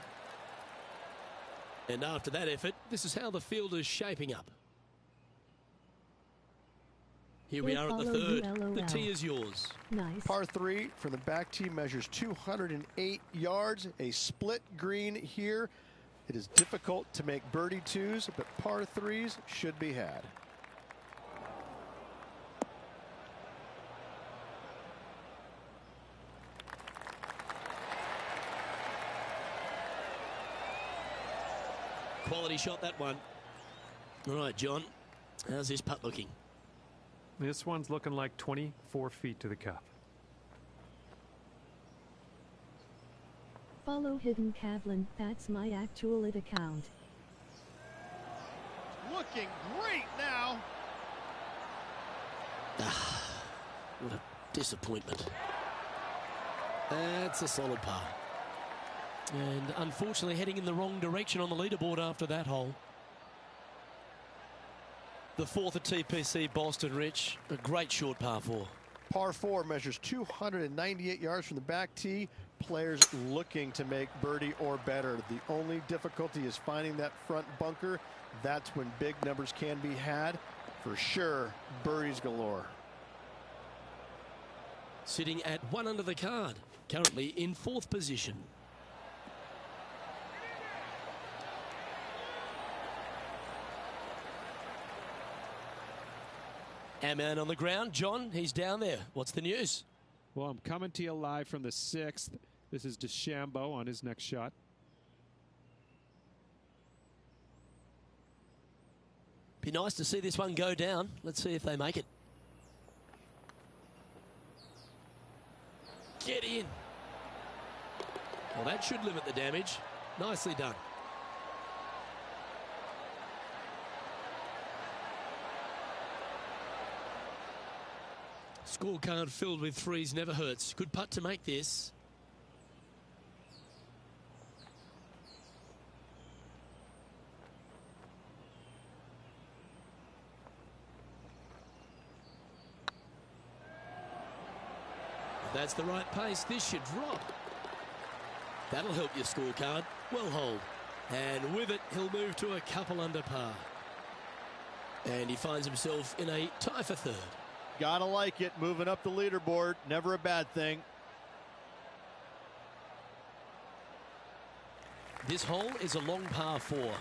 And after that effort, this is how the field is shaping up. Here we are at the 3rd. The tee is yours. Nice. Par 3 from the back tee measures 208 yards. A split green here. It is difficult to make birdie 2s, but par 3s should be had. Quality shot, that one. All right, John, how's this putt looking? This one's looking like 24 feet to the cup. Follow Hidden Kavlin, that's my actual account. Looking great now. What a disappointment. That's a solid par. And unfortunately heading in the wrong direction on the leaderboard after that hole. The fourth at TPC Boston, Rich. A great short par 4. Par 4 measures 298 yards from the back tee. Players looking to make birdie or better. The only difficulty is finding that front bunker. That's when big numbers can be had. For sure, birdies galore. Sitting at 1 under the card. Currently in 4th position. Our man on the ground, John, he's down there. What's the news? Well, I'm coming to you live from the 6th. This is DeChambeau on his next shot. Be nice to see this one go down. Let's see if they make it. Get in. Well, that should limit the damage. Nicely done. Scorecard filled with threes never hurts. Good putt to make this. If that's the right pace, this should drop. That'll help your scorecard. Well hold. And with it, he'll move to a couple under par. And he finds himself in a tie for 3rd. Gotta like it. Moving up the leaderboard. Never a bad thing. This hole is a long par 4.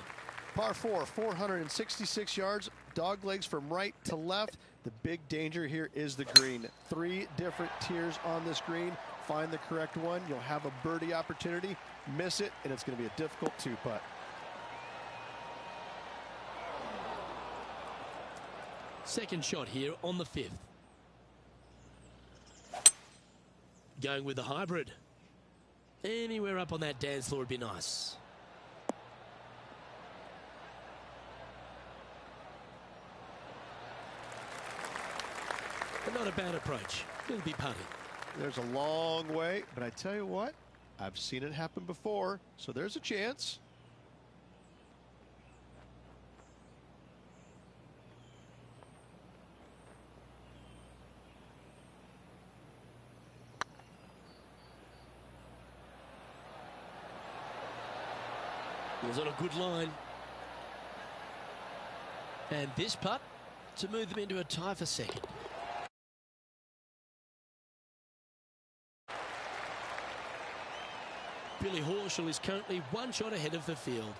Par 4, 466 yards. Dog legs from right to left. The big danger here is the green. 3 different tiers on this green. Find the correct one. You'll have a birdie opportunity. Miss it, and it's going to be a difficult 2-putt. Second shot here on the 5th. Going with the hybrid. Anywhere up on that dance floor would be nice. But not a bad approach. It'll be putting. There's a long way, but I tell you what, I've seen it happen before, so there's a chance. It was on a good line. And this putt to move them into a tie for 2nd. Billy Horschel is currently 1 shot ahead of the field.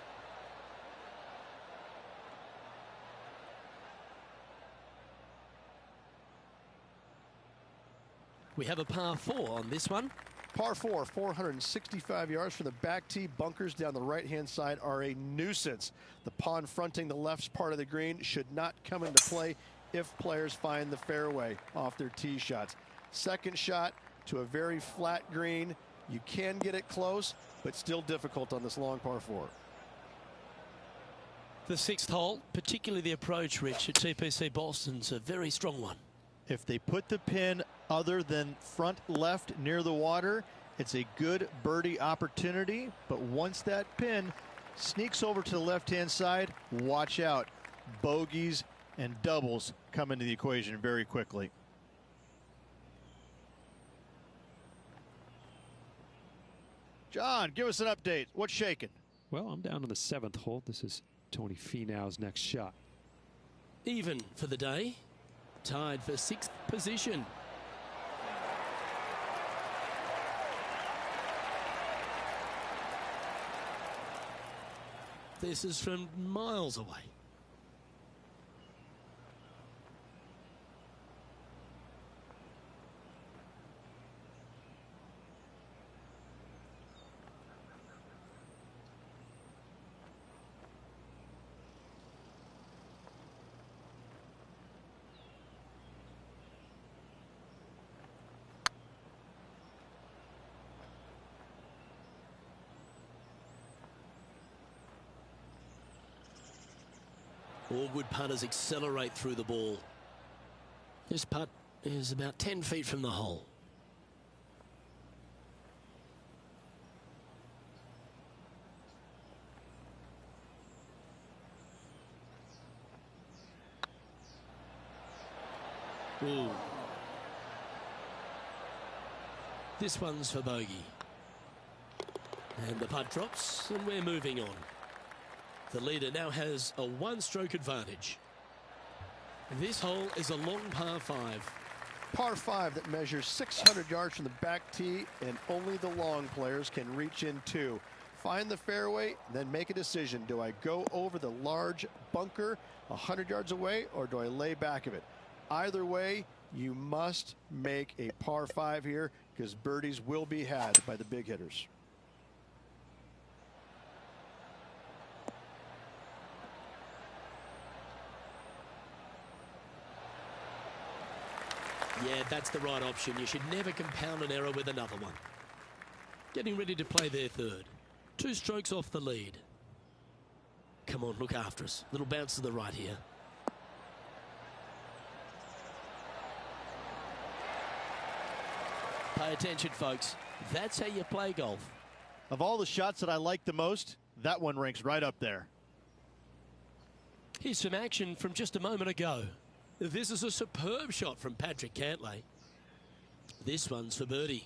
We have a par 4 on this one. Par 4, 465 yards from the back tee. Bunkers down the right-hand side are a nuisance. The pond fronting the left part of the green should not come into play if players find the fairway off their tee shots. Second shot to a very flat green. You can get it close, but still difficult on this long par 4. The 6th hole, particularly the approach, Rich, at TPC Boston's a very strong one. If they put the pin other than front left near the water, it's a good birdie opportunity. But once that pin sneaks over to the left-hand side, watch out. Bogeys and doubles come into the equation very quickly. John, give us an update. What's shaking? Well, I'm down to the 7th hole. This is Tony Finau's next shot. Even for the day. Tied for 6th position. This is from miles away. All good putters accelerate through the ball. This putt is about 10 feet from the hole. Ooh. This one's for bogey. And the putt drops, and we're moving on. The leader now has a one-stroke advantage. This hole is a long par 5. Par 5 that measures 600 yards from the back tee, and only the long players can reach in two. Find the fairway, then make a decision. Do I go over the large bunker 100 yards away, or do I lay back of it? Either way, you must make a par 5 here, because birdies will be had by the big hitters. Yeah, that's the right option. You should never compound an error with another one. Getting ready to play their third. 2 strokes off the lead. Come on, look after us. Little bounce to the right here. Pay attention, folks. That's how you play golf. Of all the shots that I like the most, that one ranks right up there. Here's some action from just a moment ago. This is a superb shot from Patrick Cantlay. This one's for birdie.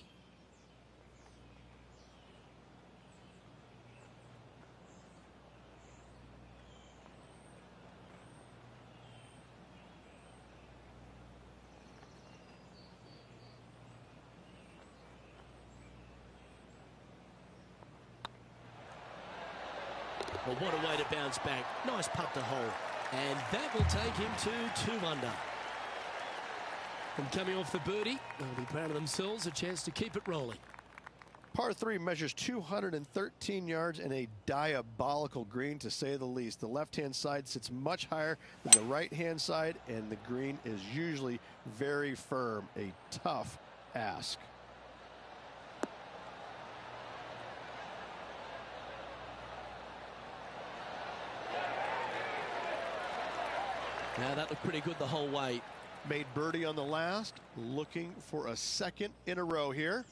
Well, what a way to bounce back. Nice putt to hole. And that will take him to 2 under. And coming off the birdie, they'll be proud of themselves, a chance to keep it rolling. Par 3 measures 213 yards and a diabolical green, to say the least. The left-hand side sits much higher than the right-hand side, and the green is usually very firm. A tough ask. Now that looked pretty good the whole way. Made birdie on the last, looking for a second in a row here.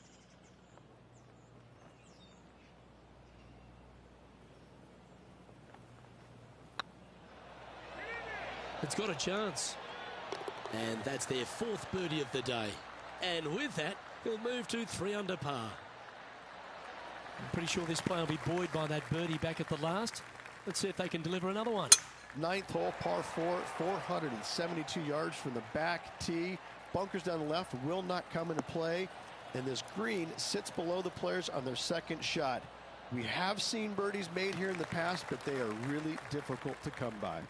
It's got a chance. And that's their 4th birdie of the day. And with that, he'll move to 3 under par. I'm pretty sure this player will be buoyed by that birdie back at the last. Let's see if they can deliver another one. 9th hole, par 4, 472 yards from the back tee. Bunkers down the left will not come into play, and this green sits below the players on their second shot. We have seen birdies made here in the past, but they are really difficult to come by.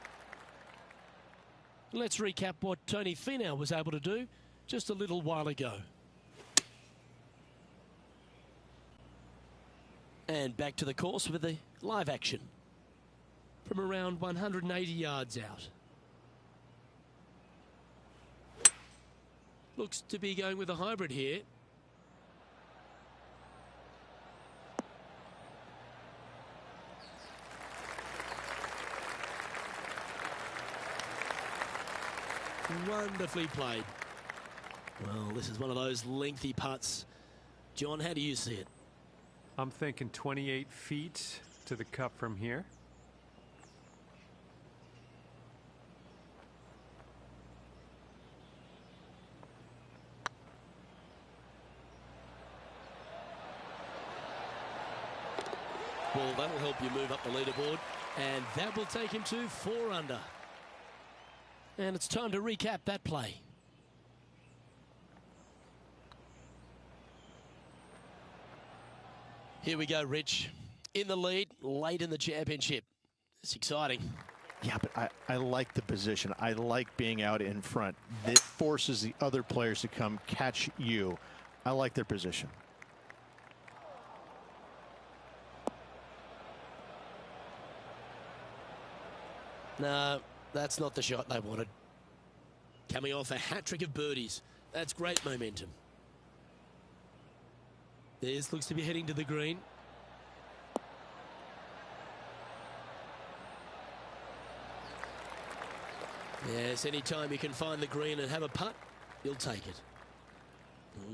Let's recap what Tony Finau was able to do just a little while ago. And back to the course with the live action from around 180 yards out. Looks to be going with a hybrid here. Wonderfully played. Well, this is one of those lengthy putts. John, how do you see it? I'm thinking 28 feet to the cup from here. Well, that'll help you move up the leaderboard, and that will take him to 4 under. And it's time to recap that play. Here we go, Rich. In the lead, late in the championship. It's exciting. Yeah, but I like the position. I like being out in front. It forces the other players to come catch you. I like their position. No, that's not the shot they wanted. Coming off a hat-trick of birdies. That's great momentum. This looks to be heading to the green. Yes, anytime you can find the green and have a putt, you'll take it.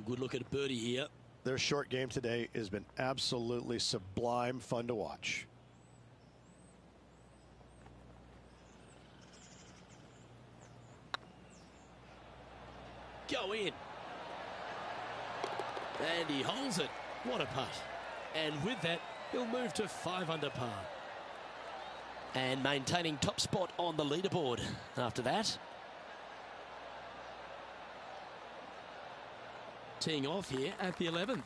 Good look at a birdie here. Their short game today has been absolutely sublime fun to watch. go in. And he holds it. What a putt. And with that, he'll move to 5 under par. And maintaining top spot on the leaderboard after that. Teeing off here at the 11th.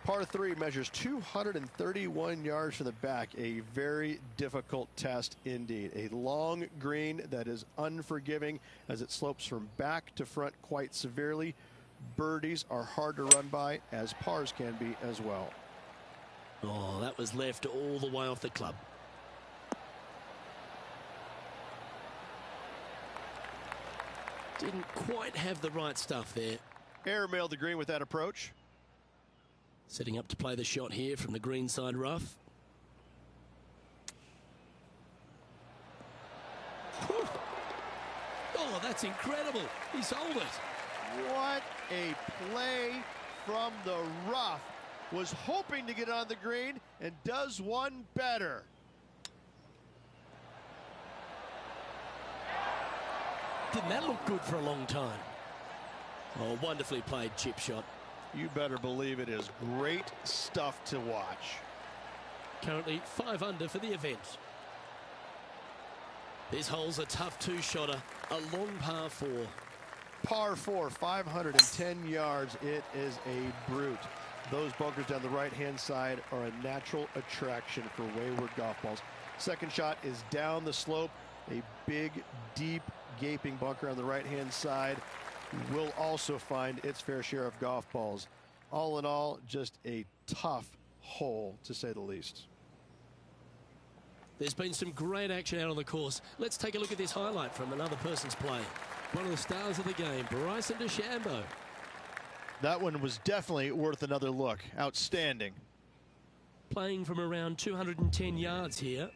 Par 3 measures 231 yards from the back. A very difficult test indeed. A long green that is unforgiving as it slopes from back to front quite severely. Birdies are hard to run by, as pars can be as well. Oh, that was left all the way off the club. Didn't quite have the right stuff there. Airmailed the green with that approach. Setting up to play the shot here from the green side rough. Whew. Oh, that's incredible. He sold it. What a play from the rough. Was hoping to get on the green and does one better. Didn't that look good for a long time? Oh, wonderfully played chip shot. You better believe it is great stuff to watch. Currently 5 under for the event. This hole's a tough 2-shotter, a long par 4. Par 4, 510 yards. It is a brute. Those bunkers down the right-hand side are a natural attraction for wayward golf balls. Second shot is down the slope. A big, deep, gaping bunker on the right-hand side will also find its fair share of golf balls. All in all, just a tough hole, to say the least. There's been some great action out on the course. Let's take a look at this highlight from another person's play. One of the stars of the game, Bryson DeChambeau. That one was definitely worth another look. Outstanding. Playing from around 210 yards here.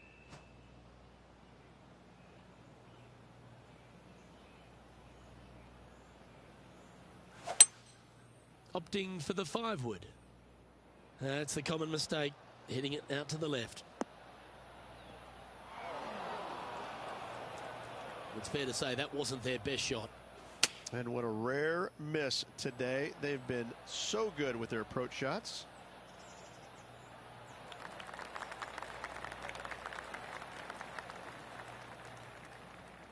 Opting for the 5-wood. That's the common mistake, hitting it out to the left. It's fair to say that wasn't their best shot. And what a rare miss today. They've been so good with their approach shots.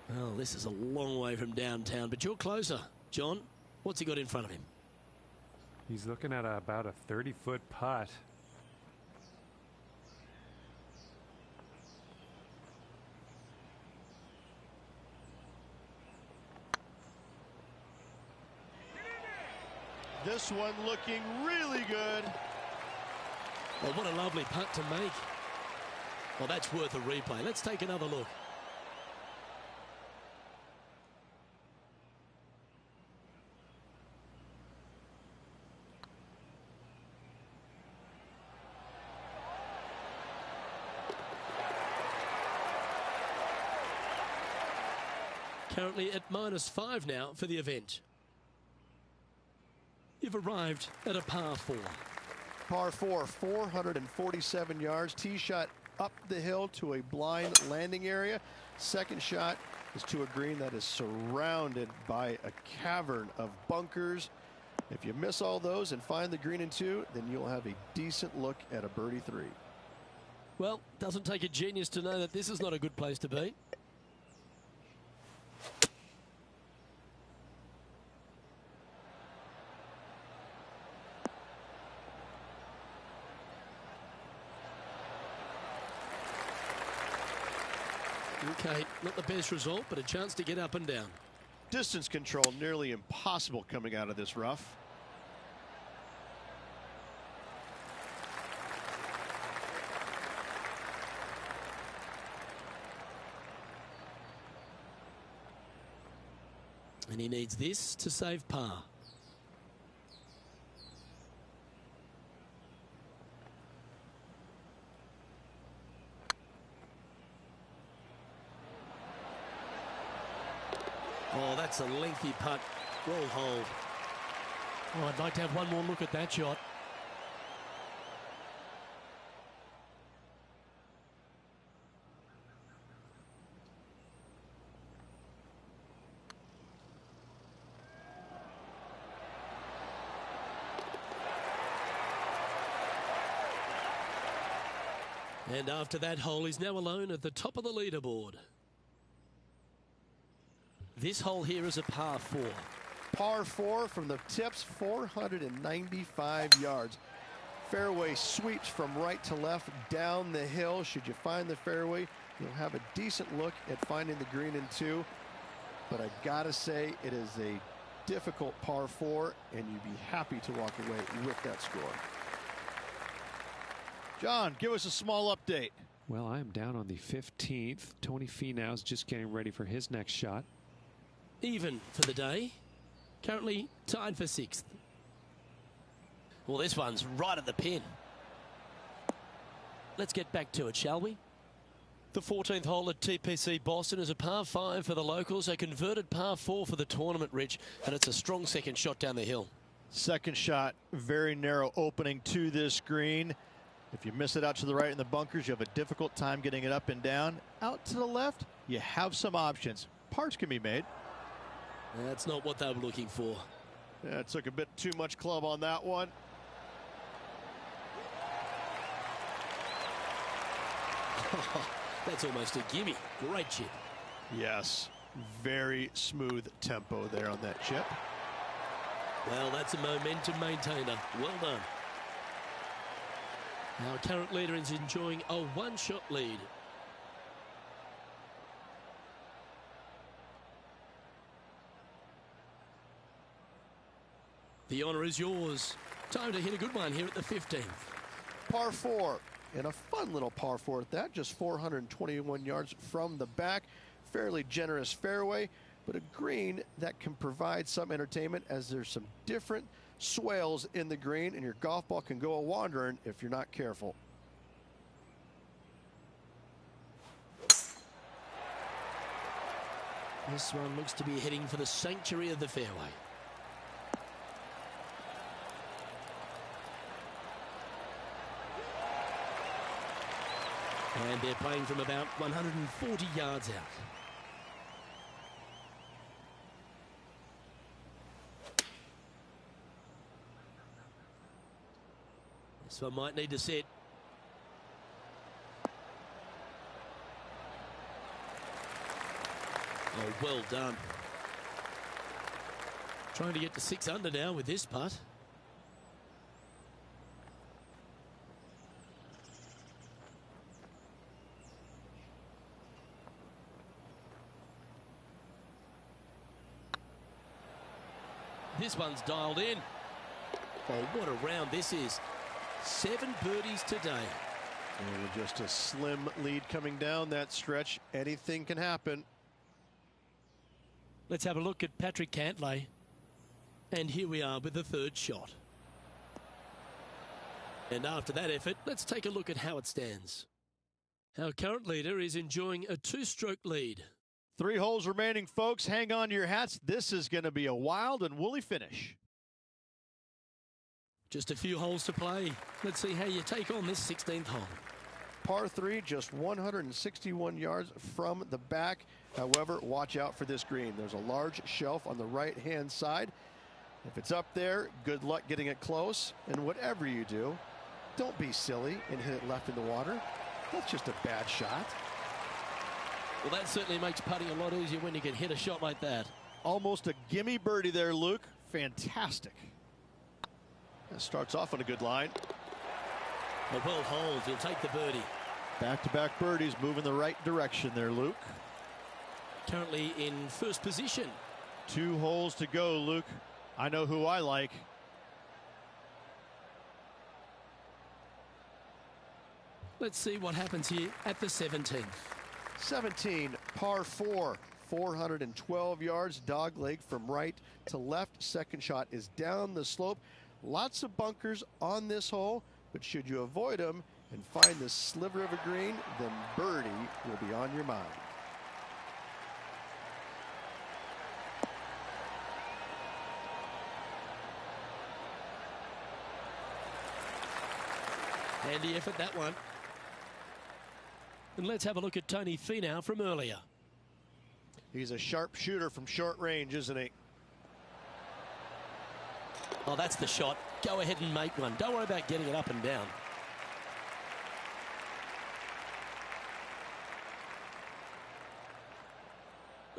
Well, this is a long way from downtown, but you're closer. John, what's he got in front of him? He's looking at about a 30-foot putt. This one looking really good. Well, what a lovely putt to make. Well, that's worth a replay. Let's take another look. Currently at -5 now for the event. You've arrived at a par 4. Par 4, 447 yards. Tee shot up the hill to a blind landing area. Second shot is to a green that is surrounded by a cavern of bunkers. If you miss all those and find the green in 2, then you'll have a decent look at a birdie 3. Well, doesn't take a genius to know that this is not a good place to be. Okay, not the best result, but a chance to get up and down. Distance control nearly impossible coming out of this rough. And he needs this to save par. Oh, that's a lengthy putt. Well hold. Oh, I'd like to have one more look at that shot. And after that hole, he's now alone at the top of the leaderboard. This hole here is a par 4. Par 4 from the tips, 495 yards. Fairway sweeps from right to left down the hill. Should you find the fairway, you'll have a decent look at finding the green in 2. But I gotta say, it is a difficult par 4, and you'd be happy to walk away with that score. John, give us a small update. Well, I am down on the 15th. Tony Finau is just getting ready for his next shot. Even for the day. Currently tied for 6th. Well, this one's right at the pin. Let's get back to it, shall we? The 14th hole at TPC Boston is a par 5 for the locals, a converted par 4 for the tournament, Rich, and it's a strong second shot down the hill. Second shot, very narrow opening to this green. If you miss it out to the right in the bunkers, you have a difficult time getting it up and down. Out to the left, you have some options. Pars can be made. That's not what they were looking for. Yeah, it took a bit too much club on that one. That's almost a gimme. Great chip. Yes, very smooth tempo there on that chip. Well, that's a momentum maintainer. Well done. Our current leader is enjoying a one-shot lead. The honour is yours. Time to hit a good one here at the 15th. Par 4, and a fun little par 4 at that, just 421 yards from the back. Fairly generous fairway, but a green that can provide some entertainment as there's some different swales in the green, and your golf ball can go a-wandering if you're not careful. This one looks to be heading for the sanctuary of the fairway. And they're playing from about 140 yards out. This one might need to set. Oh, well done. Trying to get to 6 under now with this putt. This one's dialed in. Oh, what a round this is. 7 birdies today. And with just a slim lead coming down that stretch, anything can happen. Let's have a look at Patrick Cantlay. And here we are with the 3rd shot. And after that effort, let's take a look at how it stands. Our current leader is enjoying a 2-stroke lead. 3 holes remaining, folks. Hang on to your hats. This is going to be a wild and woolly finish. Just a few holes to play. Let's see how you take on this 16th hole. Par 3, just 161 yards from the back. However, watch out for this green. There's a large shelf on the right-hand side. If it's up there, good luck getting it close. And whatever you do, don't be silly and hit it left in the water. That's just a bad shot. Well, that certainly makes putting a lot easier when you can hit a shot like that. Almost a gimme birdie there, Luke. Fantastic. That starts off on a good line. A well holed. He'll take the birdie. Back-to-back birdies moving the right direction there, Luke. Currently in 1st position. 2 holes to go, Luke. I know who I like. Let's see what happens here at the 17th. 17, par 4, 412 yards, dog leg from right to left. Second shot is down the slope. Lots of bunkers on this hole, but should you avoid them and find this sliver of a green, then birdie will be on your mind. Handy effort, that one. And let's have a look at Tony Finau from earlier. He's a sharp shooter from short range, isn't he? Oh, that's the shot. Go ahead and make one. Don't worry about getting it up and down.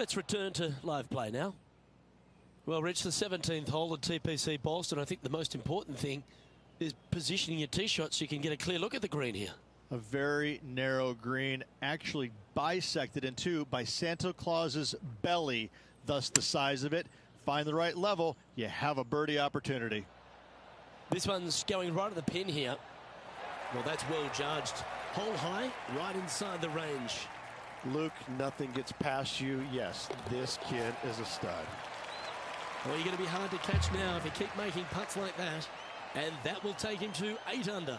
Let's return to live play now. Well, Rich, the 17th hole at TPC Boston. I think the most important thing is positioning your tee shot so you can get a clear look at the green here. A very narrow green, actually bisected in two by Santa Claus's belly, thus the size of it. Find the right level, you have a birdie opportunity. This one's going right at the pin here. Well, that's well judged. Hole high, right inside the range. Luke, nothing gets past you. Yes, this kid is a stud. Well, you're going to be hard to catch now if you keep making putts like that. And that will take him to 8 under.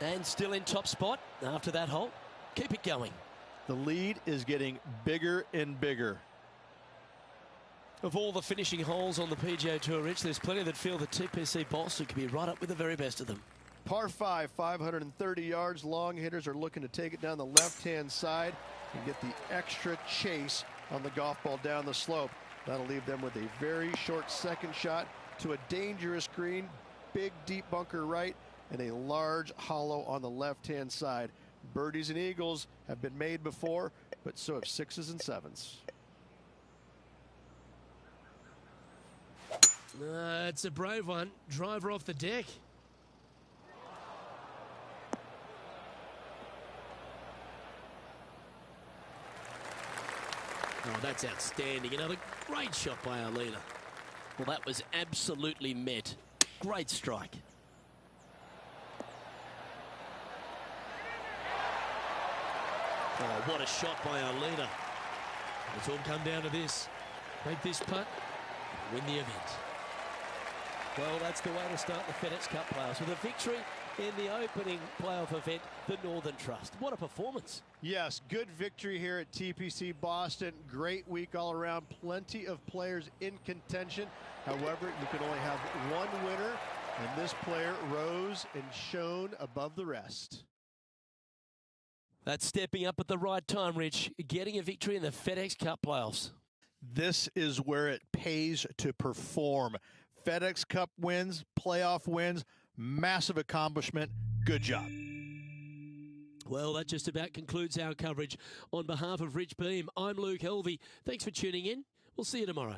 And still in top spot after that hole. Keep it going. The lead is getting bigger and bigger. Of all the finishing holes on the PGA Tour, Rich, there's plenty that feel that TPC Boston could be right up with the very best of them. Par 5, 530 yards. Long hitters are looking to take it down the left-hand side and get the extra chase on the golf ball down the slope. That'll leave them with a very short second shot to a dangerous green, big deep bunker right, and a large hollow on the left-hand side. Birdies and eagles have been made before, but so have 6s and 7s. It's a brave one. Driver off the deck. Oh, that's outstanding. Another great shot by our leader. Well, that was absolutely met. Great strike. Oh, what a shot by our leader. It's all come down to this. Make this putt, win the event. Well, that's the way to start the FedEx Cup playoffs with a victory in the opening playoff event, the Northern Trust. What a performance. Yes, good victory here at TPC Boston. Great week all around. Plenty of players in contention. However, you can only have one winner, and this player rose and shone above the rest. That's stepping up at the right time, Rich. Getting a victory in the FedEx Cup playoffs. This is where it pays to perform. FedEx Cup wins, playoff wins, massive accomplishment. Good job. Well, that just about concludes our coverage. On behalf of Rich Beam, I'm Luke Helvey. Thanks for tuning in. We'll see you tomorrow.